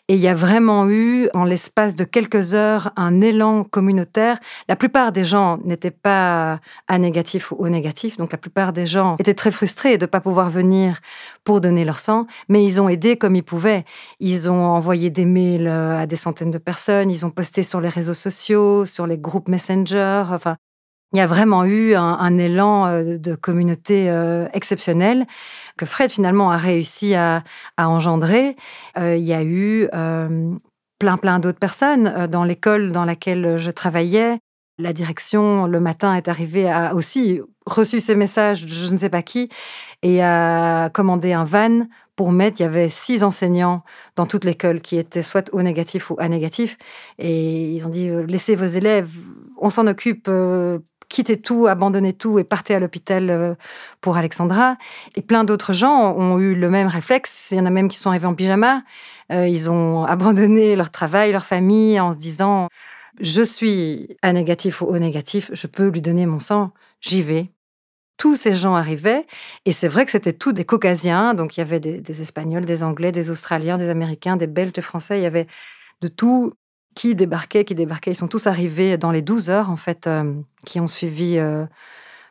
Et il y a vraiment eu, en l'espace de quelques heures, un élan communautaire. La plupart des gens n'étaient pas A négatif ou O négatif, donc la plupart des gens étaient très frustrés de ne pas pouvoir venir pour donner leur sang, mais ils ont aidé comme ils pouvaient. Ils ont envoyé des mails à des centaines de personnes, ils ont posté sur les réseaux sociaux, sur les groupes Messenger, enfin, il y a vraiment eu un élan de communauté exceptionnel que Fred, finalement, a réussi à engendrer. Il y a eu plein d'autres personnes. Dans l'école dans laquelle je travaillais, la direction, le matin, est arrivée, a aussi reçu ces messages de je ne sais pas qui et a commandé un van pour mettre. Il y avait 6 enseignants dans toute l'école qui étaient soit O négatif ou A négatif. Et ils ont dit, laissez vos élèves, on s'en occupe, quittez tout, abandonnez tout et partez à l'hôpital pour Alexandra. Et plein d'autres gens ont eu le même réflexe. Il y en a même qui sont arrivés en pyjama. Ils ont abandonné leur travail, leur famille, en se disant je suis A négatif ou O négatif, je peux lui donner mon sang, j'y vais. Tous ces gens arrivaient, et c'est vrai que c'était tous des Caucasiens, donc il y avait des Espagnols, des Anglais, des Australiens, des Américains, des Belges, des Français, il y avait de tout qui débarquaient. Ils sont tous arrivés dans les 12 heures, en fait, qui ont suivi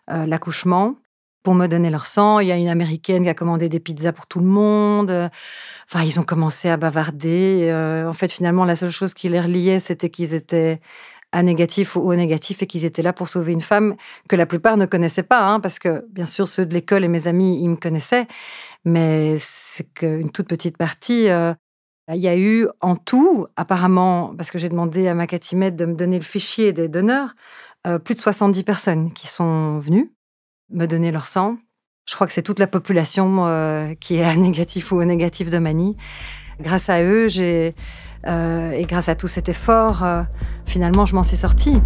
l'accouchement, pour me donner leur sang. Il y a une Américaine qui a commandé des pizzas pour tout le monde. Enfin, ils ont commencé à bavarder. En fait, finalement, la seule chose qui les reliait, c'était qu'ils étaient A négatif ou O négatif et qu'ils étaient là pour sauver une femme que la plupart ne connaissaient pas, hein, parce que, bien sûr, ceux de l'école et mes amis, ils me connaissaient, mais c'est qu'une toute petite partie. Il y a eu en tout, apparemment, parce que j'ai demandé à ma catimètre de me donner le fichier des donneurs, plus de 70 personnes qui sont venues me donner leur sang. Je crois que c'est toute la population qui est A négatif ou O négatif de Mani. Grâce à eux, et grâce à tout cet effort, finalement, je m'en suis sortie.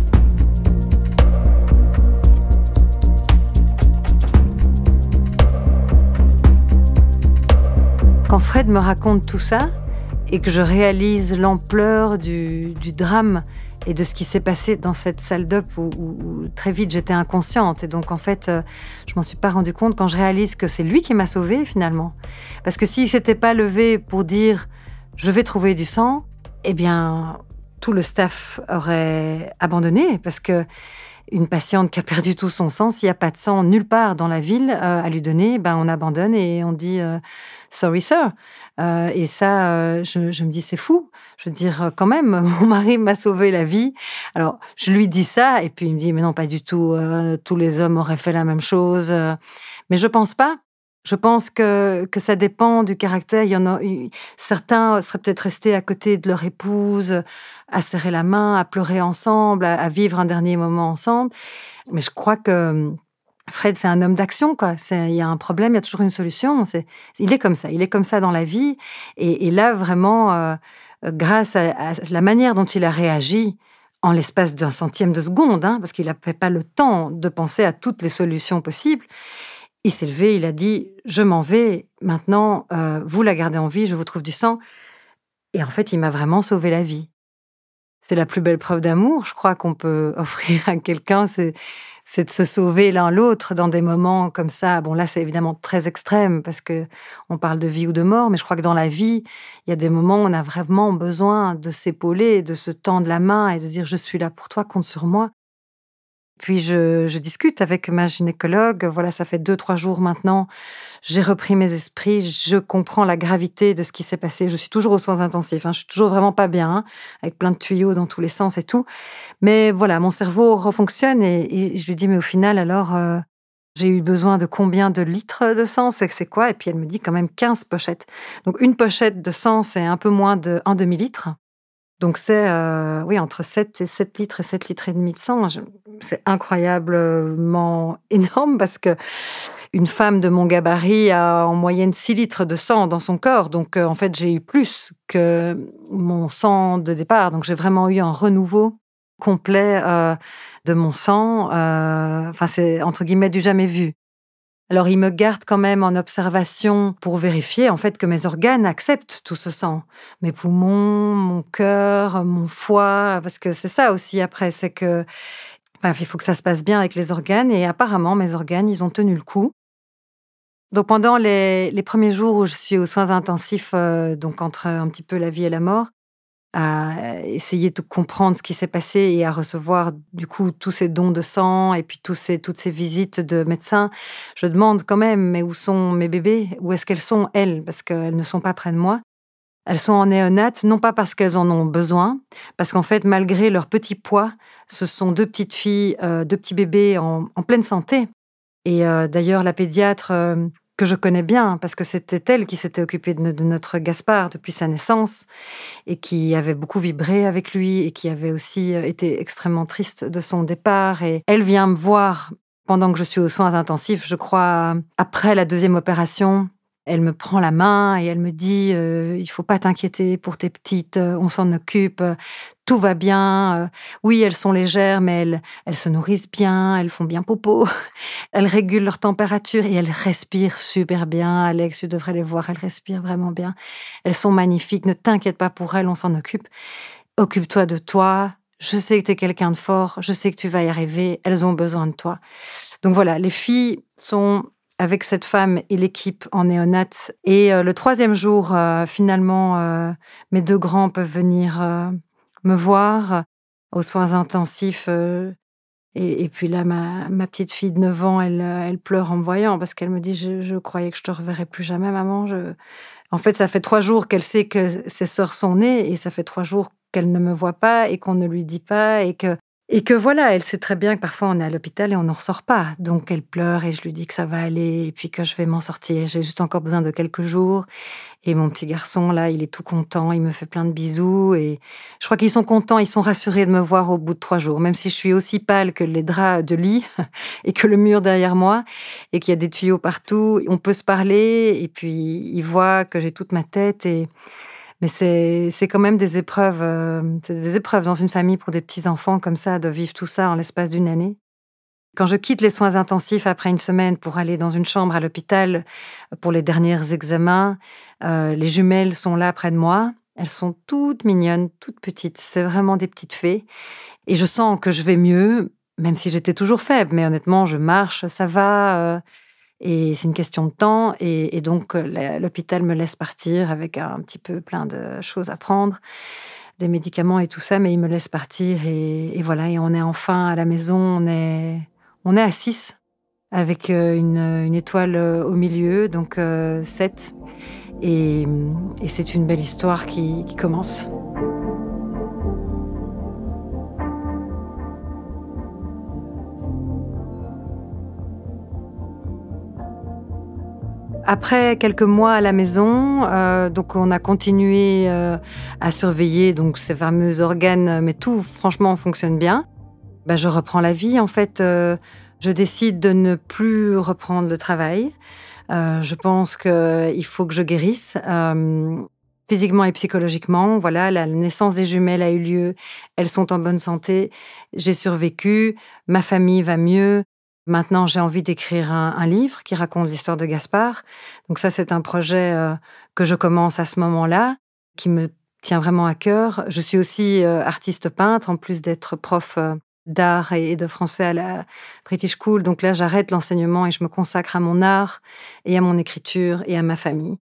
Quand Fred me raconte tout ça et que je réalise l'ampleur du drame et de ce qui s'est passé dans cette salle d'op où très vite j'étais inconsciente. Et donc en fait, je m'en suis pas rendu compte quand je réalise que c'est lui qui m'a sauvée finalement. Parce que s'il s'était pas levé pour dire je vais trouver du sang, eh bien tout le staff aurait abandonné parce que une patiente qui a perdu tout son sang, s'il n'y a pas de sang nulle part dans la ville à lui donner, ben on abandonne et on dit sorry sir. Et ça, je me dis c'est fou. Je veux dire quand même, mon mari m'a sauvé la vie. Alors je lui dis ça et puis il me dit mais non pas du tout. Tous les hommes auraient fait la même chose. Mais je pense pas. Je pense que ça dépend du caractère. Il y en a certains seraient peut-être restés à côté de leur épouse, à serrer la main, à pleurer ensemble, à vivre un dernier moment ensemble. Mais je crois que Fred, c'est un homme d'action, quoi. Il y a un problème, il y a toujours une solution. Il est comme ça dans la vie. Et là, vraiment, grâce à la manière dont il a réagi, en l'espace d'un centième de seconde, parce qu'il n'avait pas le temps de penser à toutes les solutions possibles, il s'est levé, il a dit « Je m'en vais, maintenant, vous la gardez en vie, je vous trouve du sang ». Et en fait, il m'a vraiment sauvé la vie. C'est la plus belle preuve d'amour, je crois, qu'on peut offrir à quelqu'un, c'est de se sauver l'un l'autre dans des moments comme ça. Bon, là, c'est évidemment très extrême parce qu'on parle de vie ou de mort, mais je crois que dans la vie, il y a des moments où on a vraiment besoin de s'épauler, de se tendre la main et de dire « Je suis là pour toi, compte sur moi ». Puis je discute avec ma gynécologue. Voilà, ça fait 2-3 jours maintenant. J'ai repris mes esprits. Je comprends la gravité de ce qui s'est passé. Je suis toujours aux soins intensifs. Je suis toujours vraiment pas bien, avec plein de tuyaux dans tous les sens et tout. Mais voilà, mon cerveau refonctionne et je lui dis, mais au final, alors, j'ai eu besoin de combien de litres de sang? C'est quoi? Et puis elle me dit quand même 15 pochettes. Donc une pochette de sang, c'est un peu moins d'un demi-litre. Donc c'est, oui, entre 7 litres et 7 litres et demi de sang. C'est incroyablement énorme parce que une femme de mon gabarit a en moyenne 6 litres de sang dans son corps. Donc, en fait, j'ai eu plus que mon sang de départ. Donc, j'ai vraiment eu un renouveau complet de mon sang. Enfin, c'est entre guillemets du jamais vu. Alors, il me garde quand même en observation pour vérifier en fait que mes organes acceptent tout ce sang. Mes poumons, mon cœur, mon foie, parce que c'est ça aussi après, c'est que il faut que ça se passe bien avec les organes et apparemment mes organes, ils ont tenu le coup. Donc pendant les premiers jours où je suis aux soins intensifs, donc entre un petit peu la vie et la mort, à essayer de comprendre ce qui s'est passé et à recevoir du coup tous ces dons de sang et puis toutes ces visites de médecins. Je demande quand même, mais où sont mes bébés? Où est-ce qu'elles sont, elles? Parce qu'elles ne sont pas près de moi. Elles sont en néonate, non pas parce qu'elles en ont besoin, parce qu'en fait, malgré leur petit poids, ce sont 2 petites filles, 2 petits bébés en pleine santé. Et d'ailleurs, la pédiatre que je connais bien, parce que c'était elle qui s'était occupée de notre Gaspard depuis sa naissance et qui avait beaucoup vibré avec lui et qui avait aussi été extrêmement triste de son départ. Et elle vient me voir pendant que je suis aux soins intensifs, je crois, après la 2e opération. Elle me prend la main et elle me dit il faut pas t'inquiéter pour tes petites, on s'en occupe, tout va bien. Oui, elles sont légères, mais elles se nourrissent bien, elles font bien popo, elles régulent leur température et elles respirent super bien. Alex, tu devrais les voir, elles respirent vraiment bien. Elles sont magnifiques, ne t'inquiète pas pour elles, on s'en occupe. Occupe-toi de toi. Je sais que tu es quelqu'un de fort, je sais que tu vas y arriver, elles ont besoin de toi. Donc voilà, les filles sont avec cette femme et l'équipe en néonate. Et le 3e jour, finalement, mes 2 grands peuvent venir me voir aux soins intensifs. Et puis là, ma petite fille de 9 ans, elle pleure en me voyant parce qu'elle me dit « Je croyais que je te reverrais plus jamais, maman. » En fait, ça fait 3 jours qu'elle sait que ses sœurs sont nées et ça fait 3 jours qu'elle ne me voit pas et qu'on ne lui dit pas et que Et que voilà, elle sait très bien que parfois on est à l'hôpital et on n'en ressort pas. Donc elle pleure et je lui dis que ça va aller et puis que je vais m'en sortir. J'ai juste encore besoin de quelques jours. Et mon petit garçon, là, il est tout content, il me fait plein de bisous et je crois qu'ils sont contents, ils sont rassurés de me voir au bout de 3 jours, même si je suis aussi pâle que les draps de lit et que le mur derrière moi et qu'il y a des tuyaux partout. On peut se parler et puis ils voient que j'ai toute ma tête mais c'est quand même des épreuves, c'est des épreuves dans une famille pour des petits-enfants comme ça, de vivre tout ça en l'espace d'une année. Quand je quitte les soins intensifs après une semaine pour aller dans une chambre à l'hôpital pour les derniers examens, les jumelles sont là près de moi. Elles sont toutes mignonnes, toutes petites. C'est vraiment des petites fées. Et je sens que je vais mieux, même si j'étais toujours faible. Mais honnêtement, je marche, ça va. Et c'est une question de temps. Et donc, l'hôpital me laisse partir avec un petit peu plein de choses à prendre, des médicaments et tout ça. Mais il me laisse partir. Et voilà, et on est enfin à la maison. On est à 6 avec une étoile au milieu, donc 7. Et c'est une belle histoire qui commence. Après quelques mois à la maison, donc on a continué à surveiller donc ces fameux organes, mais tout franchement fonctionne bien. Je reprends la vie en fait. Je décide de ne plus reprendre le travail. Je pense qu'il faut que je guérisse, physiquement et psychologiquement. Voilà, la naissance des jumelles a eu lieu, elles sont en bonne santé, j'ai survécu, ma famille va mieux. Maintenant, j'ai envie d'écrire un livre qui raconte l'histoire de Gaspard. Donc ça, c'est un projet que je commence à ce moment-là, qui me tient vraiment à cœur. Je suis aussi artiste peintre, en plus d'être prof d'art et de français à la British School. Donc là, j'arrête l'enseignement et je me consacre à mon art et à mon écriture et à ma famille.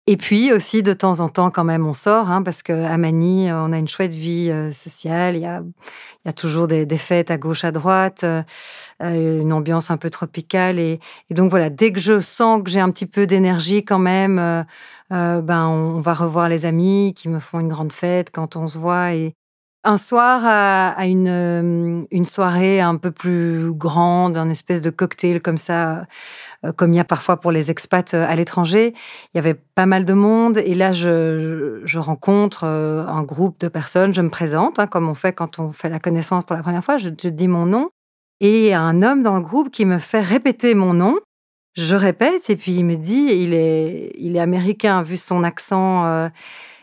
Et puis aussi, de temps en temps, quand même, on sort, parce qu'à Manille, on a une chouette vie sociale. Il y a toujours des fêtes à gauche, à droite, une ambiance un peu tropicale. Et donc voilà, dès que je sens que j'ai un petit peu d'énergie quand même, on va revoir les amis qui me font une grande fête quand on se voit. Et un soir, à une soirée un peu plus grande, un espèce de cocktail comme ça, comme il y a parfois pour les expats à l'étranger. Il y avait pas mal de monde et là, je rencontre un groupe de personnes. Je me présente, comme on fait quand on fait la connaissance pour la première fois. Je dis mon nom et il y a un homme dans le groupe qui me fait répéter mon nom. Je répète et puis il me dit, il est américain, vu son accent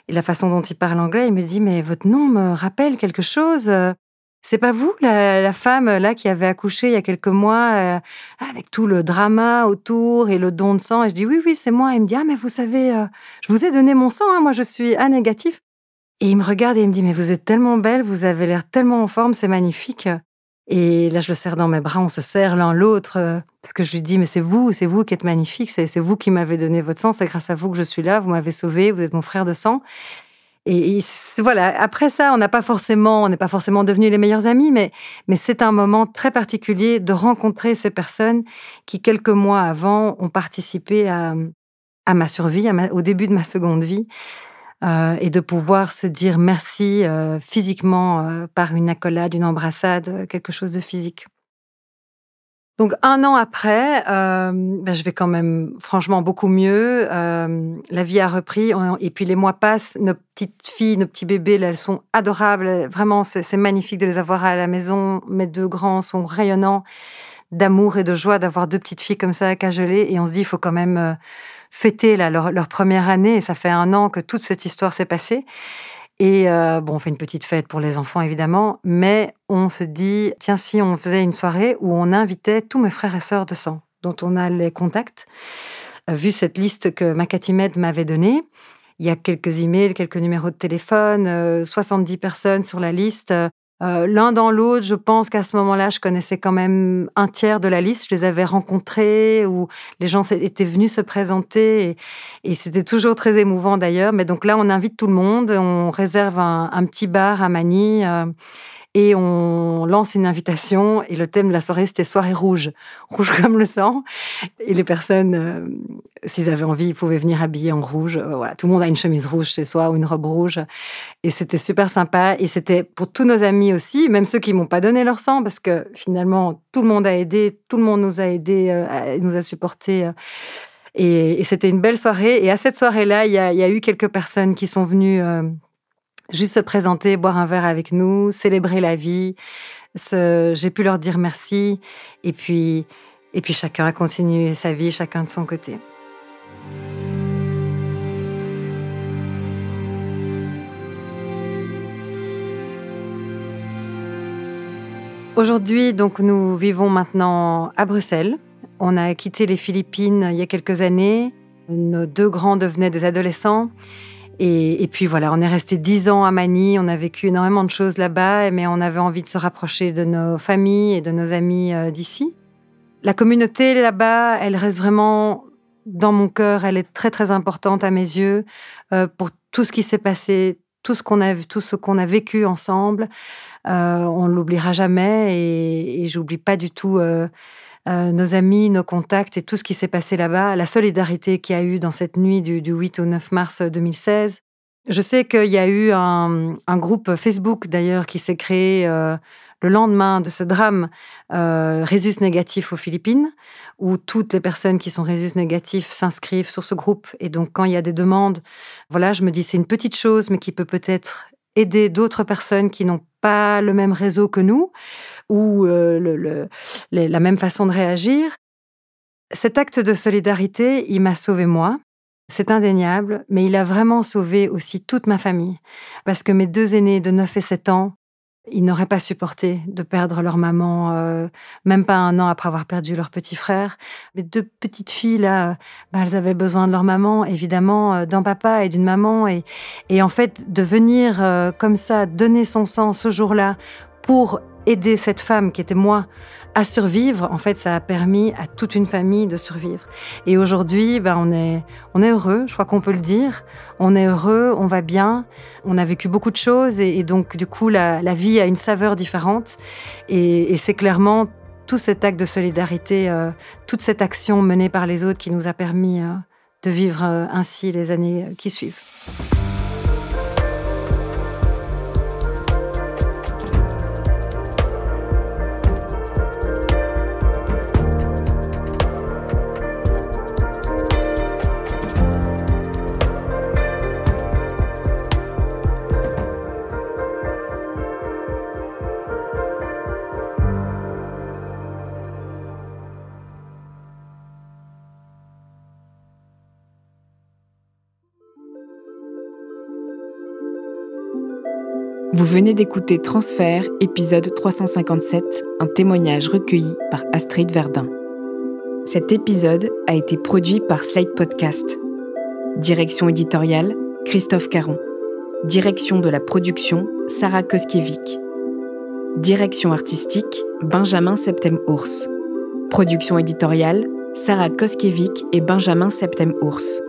et la façon dont il parle anglais. Il me dit, mais votre nom me rappelle quelque chose. C'est pas vous, la femme là qui avait accouché il y a quelques mois, avec tout le drama autour et le don de sang. Et je dis oui, oui, c'est moi. Il me dit, ah mais vous savez, je vous ai donné mon sang, moi je suis A négatif. Et il me regarde et il me dit, mais vous êtes tellement belle, vous avez l'air tellement en forme, c'est magnifique. Et là, je le serre dans mes bras, on se serre l'un l'autre, parce que je lui dis, mais c'est vous qui êtes magnifique, c'est vous qui m'avez donné votre sang, c'est grâce à vous que je suis là, vous m'avez sauvé, vous êtes mon frère de sang. Et voilà, après ça, on n'est pas forcément devenus les meilleurs amis, mais c'est un moment très particulier de rencontrer ces personnes qui, quelques mois avant, ont participé à ma survie, au début de ma seconde vie, et de pouvoir se dire merci physiquement par une accolade, une embrassade, quelque chose de physique. Donc 1 an après, je vais quand même franchement beaucoup mieux. La vie a repris et puis les mois passent. Nos petites filles, nos petits bébés, là, elles sont adorables. Vraiment, c'est magnifique de les avoir à la maison. Mes 2 grands sont rayonnants d'amour et de joie d'avoir 2 petites filles comme ça à cajoler. Et on se dit, il faut quand même fêter là, leur première année. Et ça fait 1 an que toute cette histoire s'est passée. Et on fait une petite fête pour les enfants, évidemment, mais on se dit, tiens, si on faisait une soirée où on invitait tous mes frères et sœurs de sang, dont on a les contacts, vu cette liste que Makatimed m'avait donnée, il y a quelques emails, quelques numéros de téléphone, 70 personnes sur la liste. L'un dans l'autre, je pense qu'à ce moment-là, je connaissais quand même un tiers de la liste. Je les avais rencontrés ou les gens étaient venus se présenter et c'était toujours très émouvant d'ailleurs. Mais donc là, on invite tout le monde, on réserve un petit bar à Manille et on lance une invitation. Et le thème de la soirée, c'était soirée rouge, rouge comme le sang. Et les personnes, s'ils avaient envie, ils pouvaient venir habillés en rouge. Voilà, tout le monde a une chemise rouge chez soi ou une robe rouge. Et c'était super sympa. Et c'était pour tous nos amis aussi, même ceux qui m'ont pas donné leur sang, parce que finalement, tout le monde a aidé, tout le monde nous a aidés, nous a supportés. Et c'était une belle soirée. Et à cette soirée-là, il y a eu quelques personnes qui sont venues juste se présenter, boire un verre avec nous, célébrer la vie. J'ai pu leur dire merci. Et puis chacun a continué sa vie, chacun de son côté. Aujourd'hui, donc, nous vivons maintenant à Bruxelles. On a quitté les Philippines il y a quelques années. Nos 2 grands devenaient des adolescents. Et puis voilà, on est resté 10 ans à Manille. On a vécu énormément de choses là-bas, mais on avait envie de se rapprocher de nos familles et de nos amis d'ici. La communauté là-bas, elle reste vraiment dans mon cœur. Elle est très, très importante à mes yeux pour tout ce qui s'est passé, tout ce qu'on a vécu ensemble. On ne l'oubliera jamais et j'oublie pas du tout nos amis, nos contacts et tout ce qui s'est passé là-bas, la solidarité qu'il y a eu dans cette nuit du 8 au 9 mars 2016. Je sais qu'il y a eu un groupe Facebook d'ailleurs qui s'est créé le lendemain de ce drame Rhésus négatif aux Philippines, où toutes les personnes qui sont Rhésus négatifs s'inscrivent sur ce groupe. Et donc quand il y a des demandes, voilà, je me dis c'est une petite chose mais qui peut peut-être aider d'autres personnes qui n'ont pas le même réseau que nous ou la même façon de réagir. Cet acte de solidarité, il m'a sauvée moi. C'est indéniable, mais il a vraiment sauvé aussi toute ma famille. Parce que mes 2 aînés de 9 et 7 ans, ils n'auraient pas supporté de perdre leur maman, même pas 1 an après avoir perdu leur petit frère. Les 2 petites filles, là, elles avaient besoin de leur maman, évidemment, d'un papa et d'une maman. Et en fait, de venir comme ça, donner son sang ce jour-là pour aider cette femme qui était moi à survivre, en fait, ça a permis à toute une famille de survivre. Et aujourd'hui, on est heureux, je crois qu'on peut le dire. On est heureux, on va bien, on a vécu beaucoup de choses et donc, du coup, la vie a une saveur différente. Et c'est clairement tout cet acte de solidarité, toute cette action menée par les autres qui nous a permis de vivre ainsi les années qui suivent. Vous venez d'écouter Transfert, épisode 357, un témoignage recueilli par Astrid Verdun. Cet épisode a été produit par Slate Podcast. Direction éditoriale, Christophe Caron. Direction de la production, Sarah Koskiewicz. Direction artistique, Benjamin Septem-Ours. Production éditoriale, Sarah Koskiewicz et Benjamin Septem-Ours.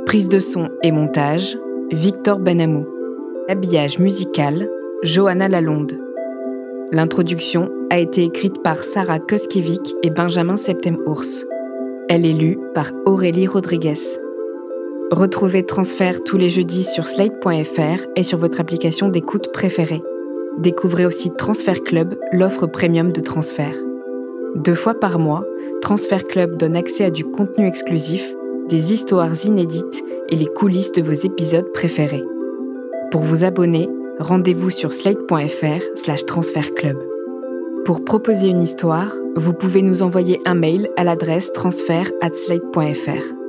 Prise de son et montage, Victor Benamou. Habillage musical, Johanna Lalonde. L'introduction a été écrite par Sarah Koskiewicz et Benjamin Septem-Ours. Elle est lue par Aurélie Rodriguez. Retrouvez Transfert tous les jeudis sur slate.fr et sur votre application d'écoute préférée. Découvrez aussi Transfert Club, l'offre premium de Transfert. 2 fois par mois, Transfert Club donne accès à du contenu exclusif, des histoires inédites et les coulisses de vos épisodes préférés. Pour vous abonner, rendez-vous sur slate.fr/transfertclub. Pour proposer une histoire, vous pouvez nous envoyer un mail à l'adresse transfert@slate.fr.